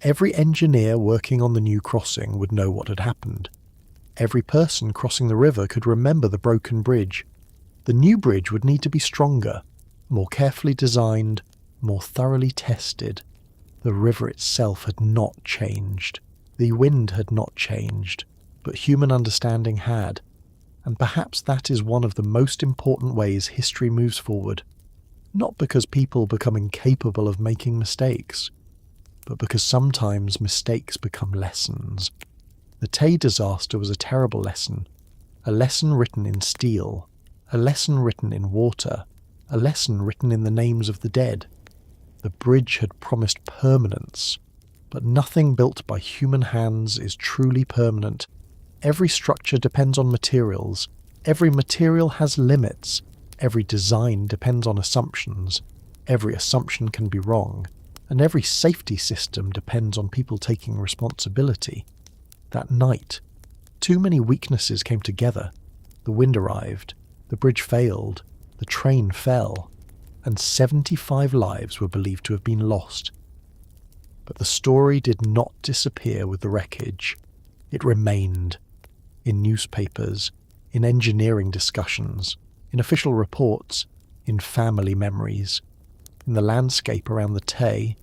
Every engineer working on the new crossing would know what had happened. Every person crossing the river could remember the broken bridge. The new bridge would need to be stronger, more carefully designed, more thoroughly tested. The river itself had not changed. The wind had not changed, but human understanding had. And perhaps that is one of the most important ways history moves forward. Not because people become incapable of making mistakes, but because sometimes mistakes become lessons. The Tay disaster was a terrible lesson. A lesson written in steel. A lesson written in water. A lesson written in the names of the dead. The bridge had promised permanence, but nothing built by human hands is truly permanent. Every structure depends on materials. Every material has limits. Every design depends on assumptions. Every assumption can be wrong. And every safety system depends on people taking responsibility. That night, too many weaknesses came together. The wind arrived. The bridge failed. The train fell. And 75 lives were believed to have been lost. But the story did not disappear with the wreckage. It remained. In newspapers, in engineering discussions, in official reports, in family memories, in the landscape around the Tay,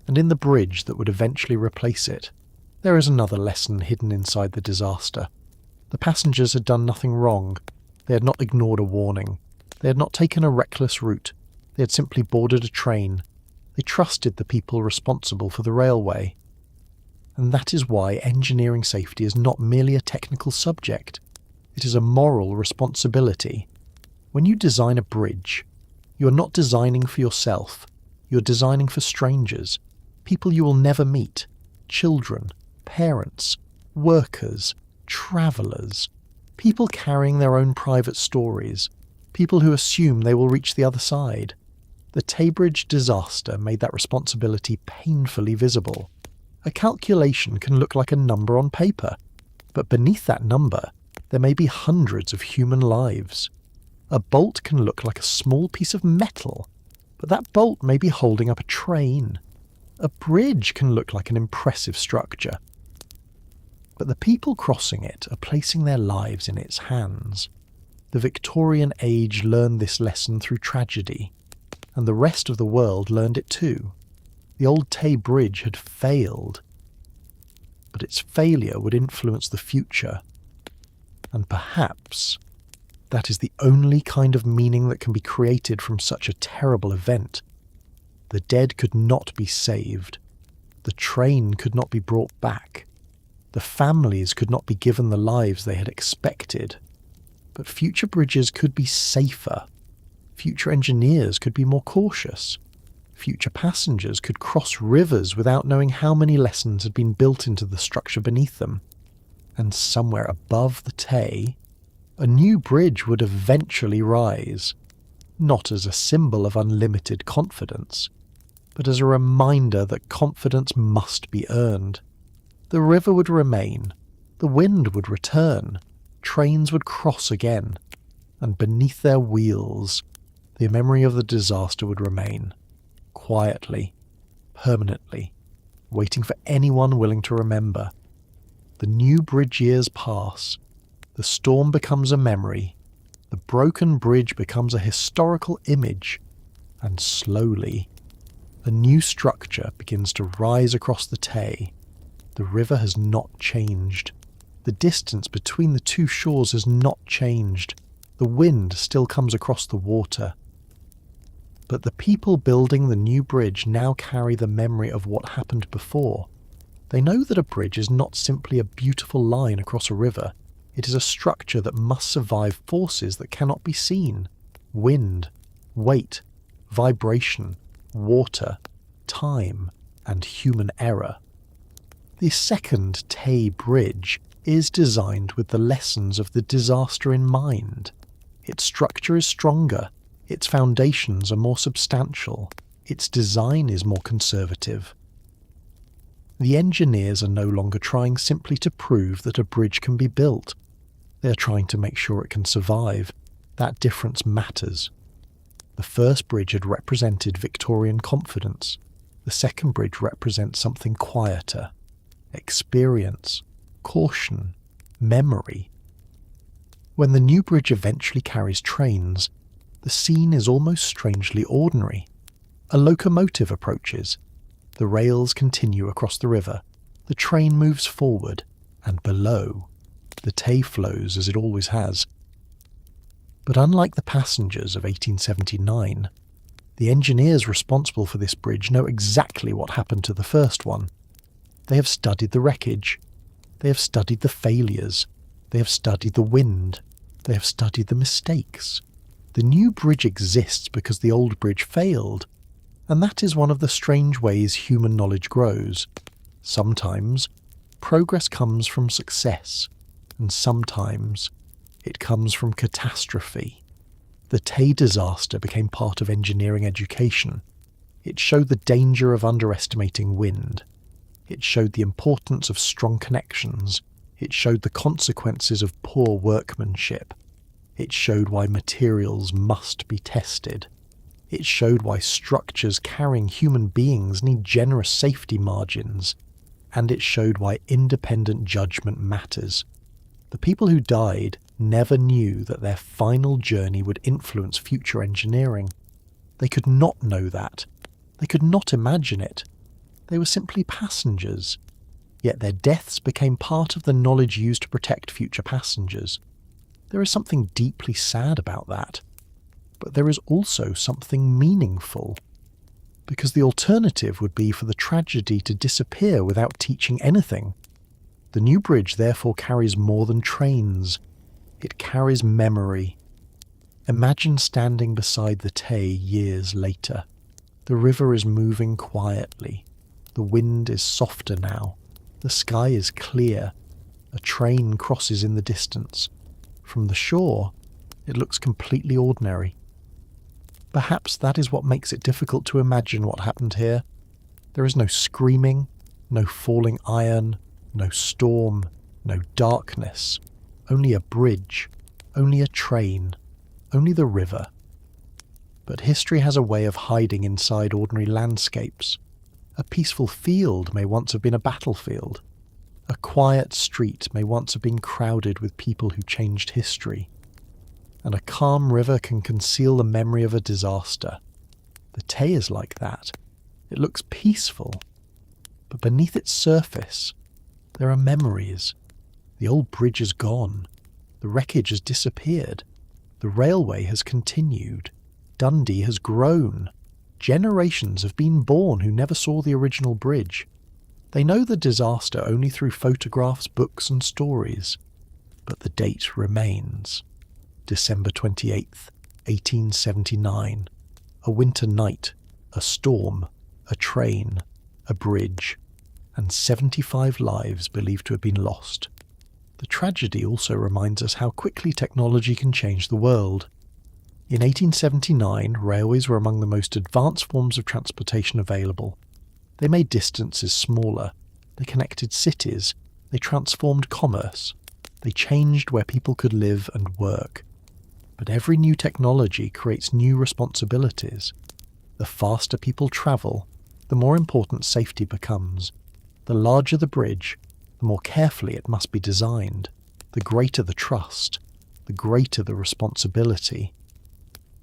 and in the bridge that would eventually replace it. There is another lesson hidden inside the disaster. The passengers had done nothing wrong. They had not ignored a warning. They had not taken a reckless route. They had simply boarded a train. They trusted the people responsible for the railway. And that is why engineering safety is not merely a technical subject. It is a moral responsibility. When you design a bridge, you are not designing for yourself. You are designing for strangers, people you will never meet, children, parents, workers, travellers, people carrying their own private stories, people who assume they will reach the other side. The Tay Bridge disaster made that responsibility painfully visible. A calculation can look like a number on paper, but beneath that number, there may be hundreds of human lives. A bolt can look like a small piece of metal, but that bolt may be holding up a train. A bridge can look like an impressive structure, but the people crossing it are placing their lives in its hands. The Victorian age learned this lesson through tragedy, and the rest of the world learned it too. The old Tay Bridge had failed, but its failure would influence the future. And perhaps that is the only kind of meaning that can be created from such a terrible event. The dead could not be saved. The train could not be brought back. The families could not be given the lives they had expected. But future bridges could be safer. Future engineers could be more cautious. Future passengers could cross rivers without knowing how many lessons had been built into the structure beneath them. And somewhere above the Tay, a new bridge would eventually rise, not as a symbol of unlimited confidence, but as a reminder that confidence must be earned. The river would remain, the wind would return, trains would cross again, and beneath their wheels, the memory of the disaster would remain, quietly, permanently, waiting for anyone willing to remember. The new bridge years pass, the storm becomes a memory, the broken bridge becomes a historical image, and slowly, a new structure begins to rise across the Tay. The river has not changed. The distance between the two shores has not changed. The wind still comes across the water. But the people building the new bridge now carry the memory of what happened before. They know that a bridge is not simply a beautiful line across a river. It is a structure that must survive forces that cannot be seen. Wind, weight, vibration, water, time, and human error. The second Tay Bridge is designed with the lessons of the disaster in mind. Its structure is stronger, its foundations are more substantial, its design is more conservative. The engineers are no longer trying simply to prove that a bridge can be built. They are trying to make sure it can survive. That difference matters. The first bridge had represented Victorian confidence. The second bridge represents something quieter. Experience, caution, memory. When the new bridge eventually carries trains, the scene is almost strangely ordinary. A locomotive approaches. The rails continue across the river. The train moves forward, and below, the Tay flows as it always has. But unlike the passengers of 1879, the engineers responsible for this bridge know exactly what happened to the first one. They have studied the wreckage. They have studied the failures. They have studied the wind. They have studied the mistakes. The new bridge exists because the old bridge failed, and that is one of the strange ways human knowledge grows. Sometimes, progress comes from success, and sometimes it comes from catastrophe. The Tay disaster became part of engineering education. It showed the danger of underestimating wind. It showed the importance of strong connections. It showed the consequences of poor workmanship. It showed why materials must be tested. It showed why structures carrying human beings need generous safety margins. And it showed why independent judgment matters. The people who died never knew that their final journey would influence future engineering. They could not know that. They could not imagine it. They were simply passengers. Yet their deaths became part of the knowledge used to protect future passengers. There is something deeply sad about that. But there is also something meaningful. Because the alternative would be for the tragedy to disappear without teaching anything. The new bridge therefore carries more than trains. It carries memory. Imagine standing beside the Tay years later. The river is moving quietly. The wind is softer now. The sky is clear. A train crosses in the distance. From the shore, it looks completely ordinary. Perhaps that is what makes it difficult to imagine what happened here. There is no screaming, no falling iron, no storm, no darkness. Only a bridge, only a train, only the river. But history has a way of hiding inside ordinary landscapes. A peaceful field may once have been a battlefield. A quiet street may once have been crowded with people who changed history. And a calm river can conceal the memory of a disaster. The Tay is like that. It looks peaceful. But beneath its surface, there are memories. The old bridge is gone. The wreckage has disappeared. The railway has continued. Dundee has grown. Generations have been born who never saw the original bridge. They know the disaster only through photographs, books and stories. But the date remains. December 28th, 1879. A winter night, A storm, a train, a bridge, and 75 lives believed to have been lost. The tragedy also reminds us how quickly technology can change the world. In 1879, railways were among the most advanced forms of transportation available. They made distances smaller, they connected cities, they transformed commerce, they changed where people could live and work. But every new technology creates new responsibilities. The faster people travel, the more important safety becomes. The larger the bridge, the more carefully it must be designed. The greater the trust, the greater the responsibility.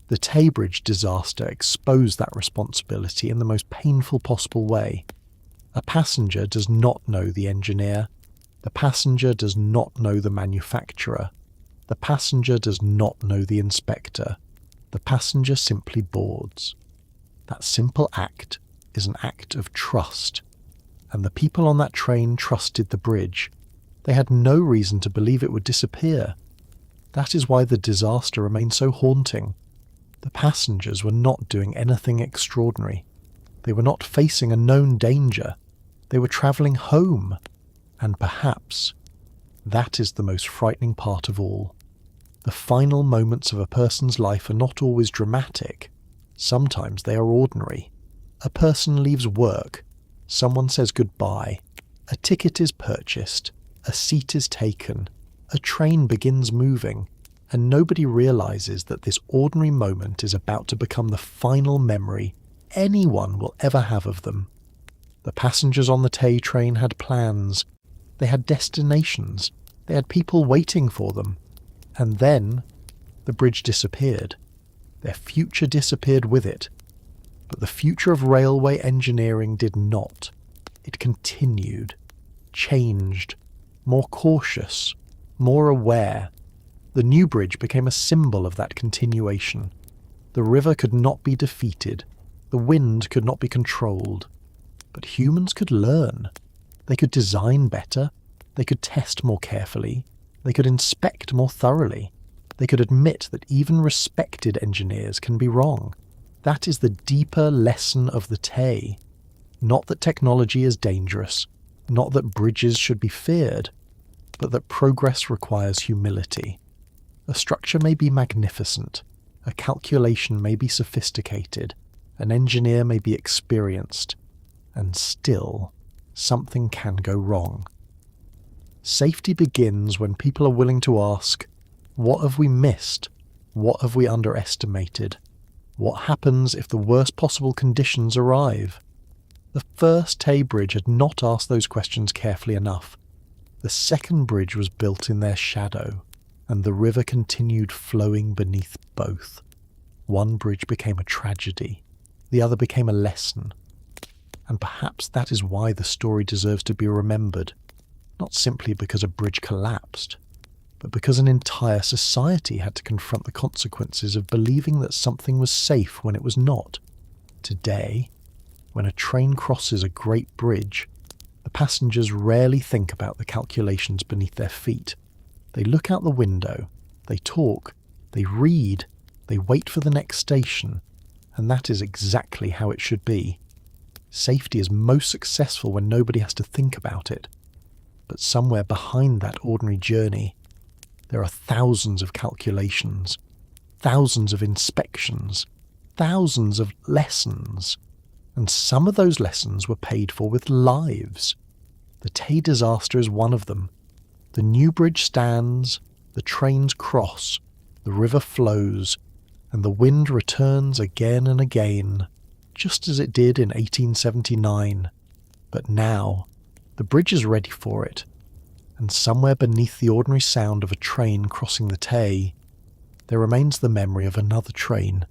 The Tay Bridge disaster exposed that responsibility in the most painful possible way. A passenger does not know the engineer. The passenger does not know the manufacturer. The passenger does not know the inspector. The passenger simply boards. That simple act is an act of trust. And the people on that train trusted the bridge. They had no reason to believe it would disappear. That is why the disaster remained so haunting. The passengers were not doing anything extraordinary. They were not facing a known danger. They were travelling home. And perhaps that is the most frightening part of all. The final moments of a person's life are not always dramatic. Sometimes they are ordinary. A person leaves work. Someone says goodbye. A ticket is purchased. A seat is taken. A train begins moving. And nobody realises that this ordinary moment is about to become the final memory anyone will ever have of them. The passengers on the Tay train had plans. They had destinations. They had people waiting for them. And then the bridge disappeared. Their future disappeared with it. But the future of railway engineering did not. It continued, changed, more cautious, more aware. The new bridge became a symbol of that continuation. The river could not be defeated. The wind could not be controlled. But humans could learn. They could design better. They could test more carefully. They could inspect more thoroughly. They could admit that even respected engineers can be wrong. That is the deeper lesson of the Tay. Not that technology is dangerous, not that bridges should be feared, but that progress requires humility. A structure may be magnificent, a calculation may be sophisticated, an engineer may be experienced, and still something can go wrong. Safety begins when people are willing to ask, what have we missed? What have we underestimated? What happens if the worst possible conditions arrive? The first Tay Bridge had not asked those questions carefully enough. The second bridge was built in their shadow, and the river continued flowing beneath both. One bridge became a tragedy, the other became a lesson. And perhaps that is why the story deserves to be remembered, not simply because a bridge collapsed, but because an entire society had to confront the consequences of believing that something was safe when it was not. Today, when a train crosses a great bridge, the passengers rarely think about the calculations beneath their feet. They look out the window, they talk, they read, they wait for the next station, and that is exactly how it should be. Safety is most successful when nobody has to think about it. But somewhere behind that ordinary journey, there are thousands of calculations, thousands of inspections, thousands of lessons, and some of those lessons were paid for with lives. The Tay disaster is one of them. The new bridge stands, the trains cross, the river flows, and the wind returns again and again, just as it did in 1879. But now, the bridge is ready for it, and somewhere beneath the ordinary sound of a train crossing the Tay, there remains the memory of another train,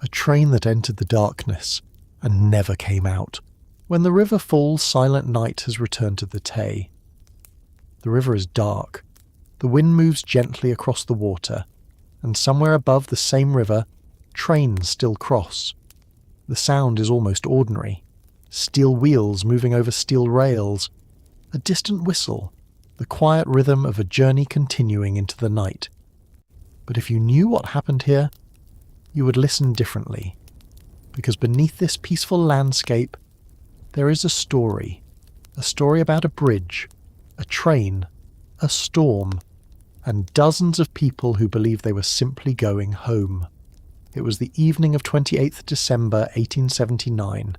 a train that entered the darkness and never came out. When the river falls, silent night has returned to the Tay. The river is dark. The wind moves gently across the water, and somewhere above the same river, trains still cross. The sound is almost ordinary. Steel wheels moving over steel rails. A distant whistle. The quiet rhythm of a journey continuing into the night. But if you knew what happened here, you would listen differently. because beneath this peaceful landscape, there is a story about a bridge, a train, a storm, and dozens of people who believed they were simply going home. It was the evening of 28th December 1879.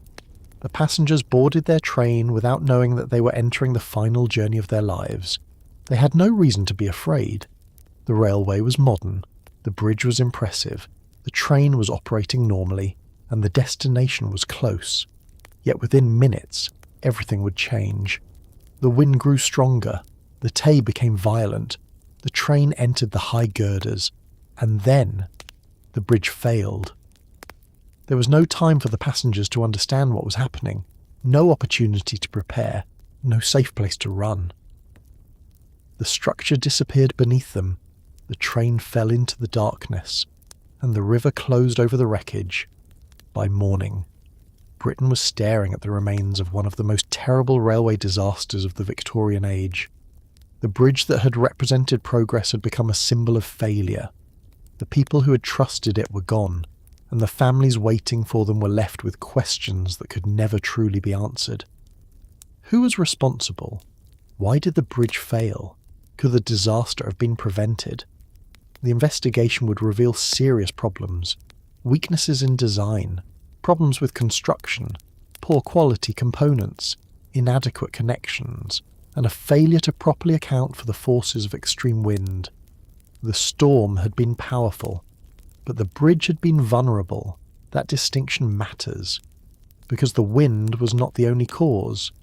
The passengers boarded their train without knowing that they were entering the final journey of their lives. They had no reason to be afraid. The railway was modern, the bridge was impressive, the train was operating normally, and the destination was close. Yet within minutes, everything would change. The wind grew stronger, the Tay became violent, the train entered the high girders, and then the bridge failed. There was no time for the passengers to understand what was happening, no opportunity to prepare, no safe place to run. The structure disappeared beneath them, the train fell into the darkness, and the river closed over the wreckage. By morning, Britain was staring at the remains of one of the most terrible railway disasters of the Victorian age. The bridge that had represented progress had become a symbol of failure. The people who had trusted it were gone, and the families waiting for them were left with questions that could never truly be answered. Who was responsible? Why did the bridge fail? Could the disaster have been prevented? The investigation would reveal serious problems, weaknesses in design, problems with construction, poor quality components, inadequate connections, and a failure to properly account for the forces of extreme wind. The storm had been powerful, but the bridge had been vulnerable. That distinction matters, because the wind was not the only cause.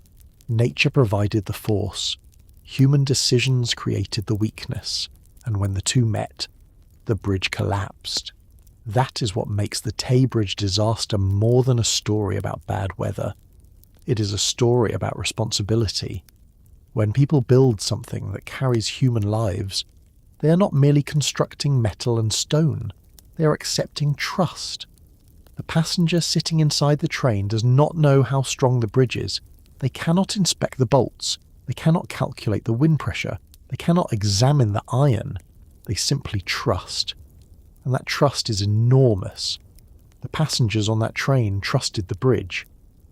Nature provided the force. Human decisions created the weakness, and when the two met, the bridge collapsed. That is what makes the Tay Bridge disaster more than a story about bad weather. It is a story about responsibility. When people build something that carries human lives, they are not merely constructing metal and stone. They are accepting trust. The passenger sitting inside the train does not know how strong the bridge is. They cannot inspect the bolts. They cannot calculate the wind pressure. They cannot examine the iron. They simply trust. And that trust is enormous. The passengers on that train trusted the bridge.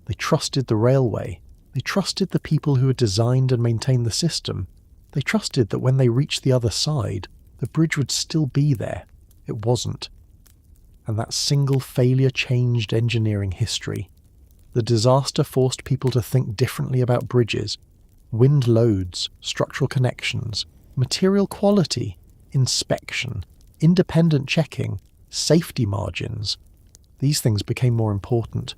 They trusted the railway. They trusted the people who had designed and maintained the system. They trusted that when they reached the other side, the bridge would still be there. It wasn't. And that single failure changed engineering history. The disaster forced people to think differently about bridges, wind loads, structural connections, material quality, inspection, independent checking, safety margins. These things became more important.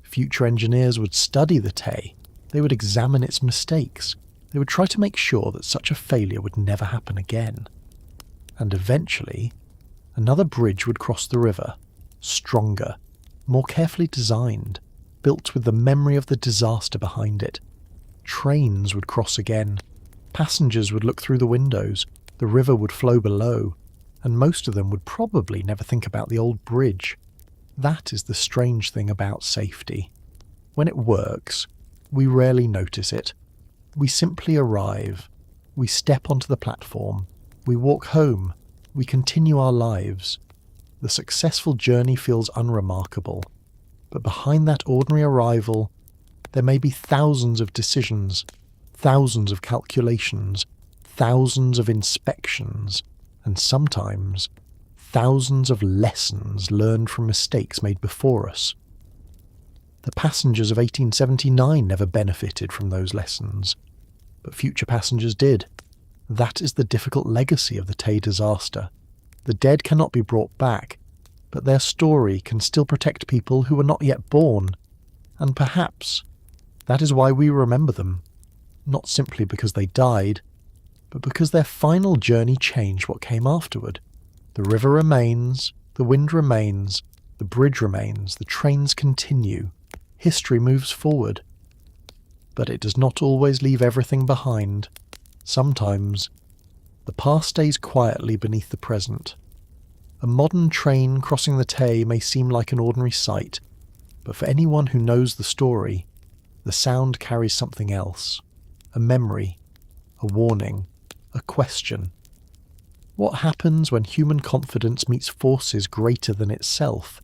Future engineers would study the Tay. They would examine its mistakes. They would try to make sure that such a failure would never happen again. And eventually, another bridge would cross the river, stronger, more carefully designed, built with the memory of the disaster behind it. Trains would cross again. Passengers would look through the windows. The river would flow below. And most of them would probably never think about the old bridge. That is the strange thing about safety. When it works, we rarely notice it. We simply arrive. We step onto the platform. We walk home. We continue our lives. The successful journey feels unremarkable. But behind that ordinary arrival, there may be thousands of decisions, thousands of calculations, thousands of inspections, and sometimes thousands of lessons learned from mistakes made before us. The passengers of 1879 never benefited from those lessons, but future passengers did. That is the difficult legacy of the Tay disaster. The dead cannot be brought back, but their story can still protect people who were not yet born, and perhaps that is why we remember them, not simply because they died, but because their final journey changed what came afterward. The river remains, the wind remains, the bridge remains, the trains continue, history moves forward. But it does not always leave everything behind. Sometimes, the past stays quietly beneath the present. A modern train crossing the Tay may seem like an ordinary sight, but for anyone who knows the story, the sound carries something else. A memory, a warning, a question. What happens when human confidence meets forces greater than itself?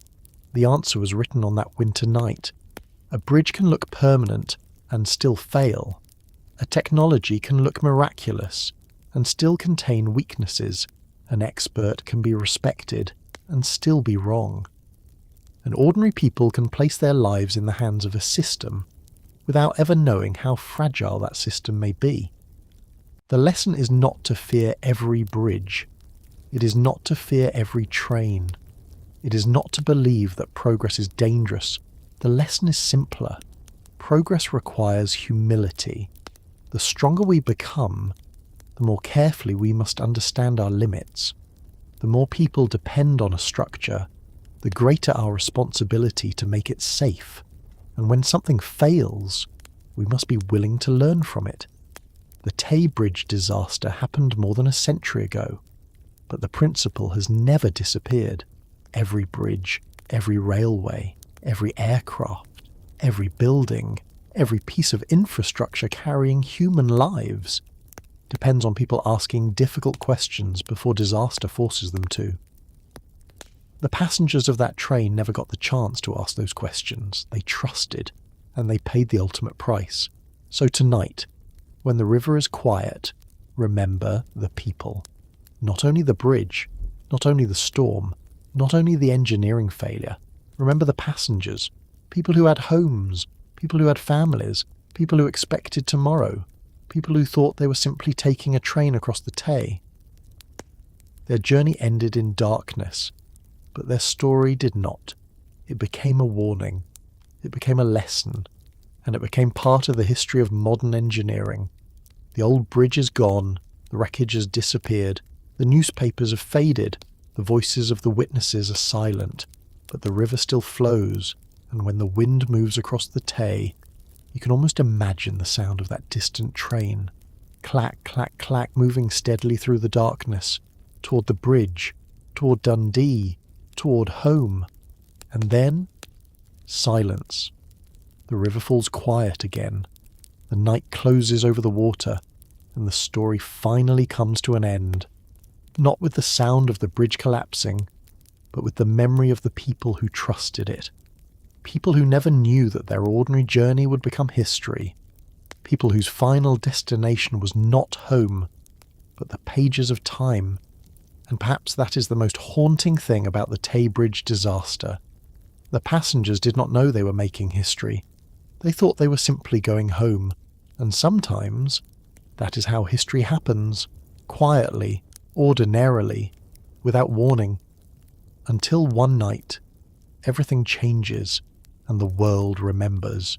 The answer was written on that winter night. A bridge can look permanent and still fail. A technology can look miraculous and still contain weaknesses. An expert can be respected and still be wrong. And ordinary people can place their lives in the hands of a system without ever knowing how fragile that system may be. The lesson is not to fear every bridge. It is not to fear every train. It is not to believe that progress is dangerous. The lesson is simpler. Progress requires humility. The stronger we become, the more carefully we must understand our limits. The more people depend on a structure, the greater our responsibility to make it safe. And when something fails, we must be willing to learn from it. The Tay Bridge disaster happened more than a century ago, but the principle has never disappeared. Every bridge, every railway, every aircraft, every building, every piece of infrastructure carrying human lives depends on people asking difficult questions before disaster forces them to. The passengers of that train never got the chance to ask those questions. They trusted, and they paid the ultimate price. So tonight, when the river is quiet, remember the people. Not only the bridge, not only the storm, not only the engineering failure. Remember the passengers, people who had homes, people who had families, people who expected tomorrow, people who thought they were simply taking a train across the Tay. Their journey ended in darkness, but their story did not. It became a warning, it became a lesson, and it became part of the history of modern engineering. The old bridge is gone, the wreckage has disappeared, the newspapers have faded, the voices of the witnesses are silent, but the river still flows, and when the wind moves across the Tay, you can almost imagine the sound of that distant train. Clack, clack, clack, moving steadily through the darkness, toward the bridge, toward Dundee, toward home. And then, silence. The river falls quiet again. The night closes over the water, and the story finally comes to an end. Not with the sound of the bridge collapsing, but with the memory of the people who trusted it. People who never knew that their ordinary journey would become history. People whose final destination was not home, but the pages of time. And perhaps that is the most haunting thing about the Tay Bridge disaster. The passengers did not know they were making history. They thought they were simply going home. And sometimes, that is how history happens. Quietly, ordinarily, without warning. Until one night, everything changes and the world remembers.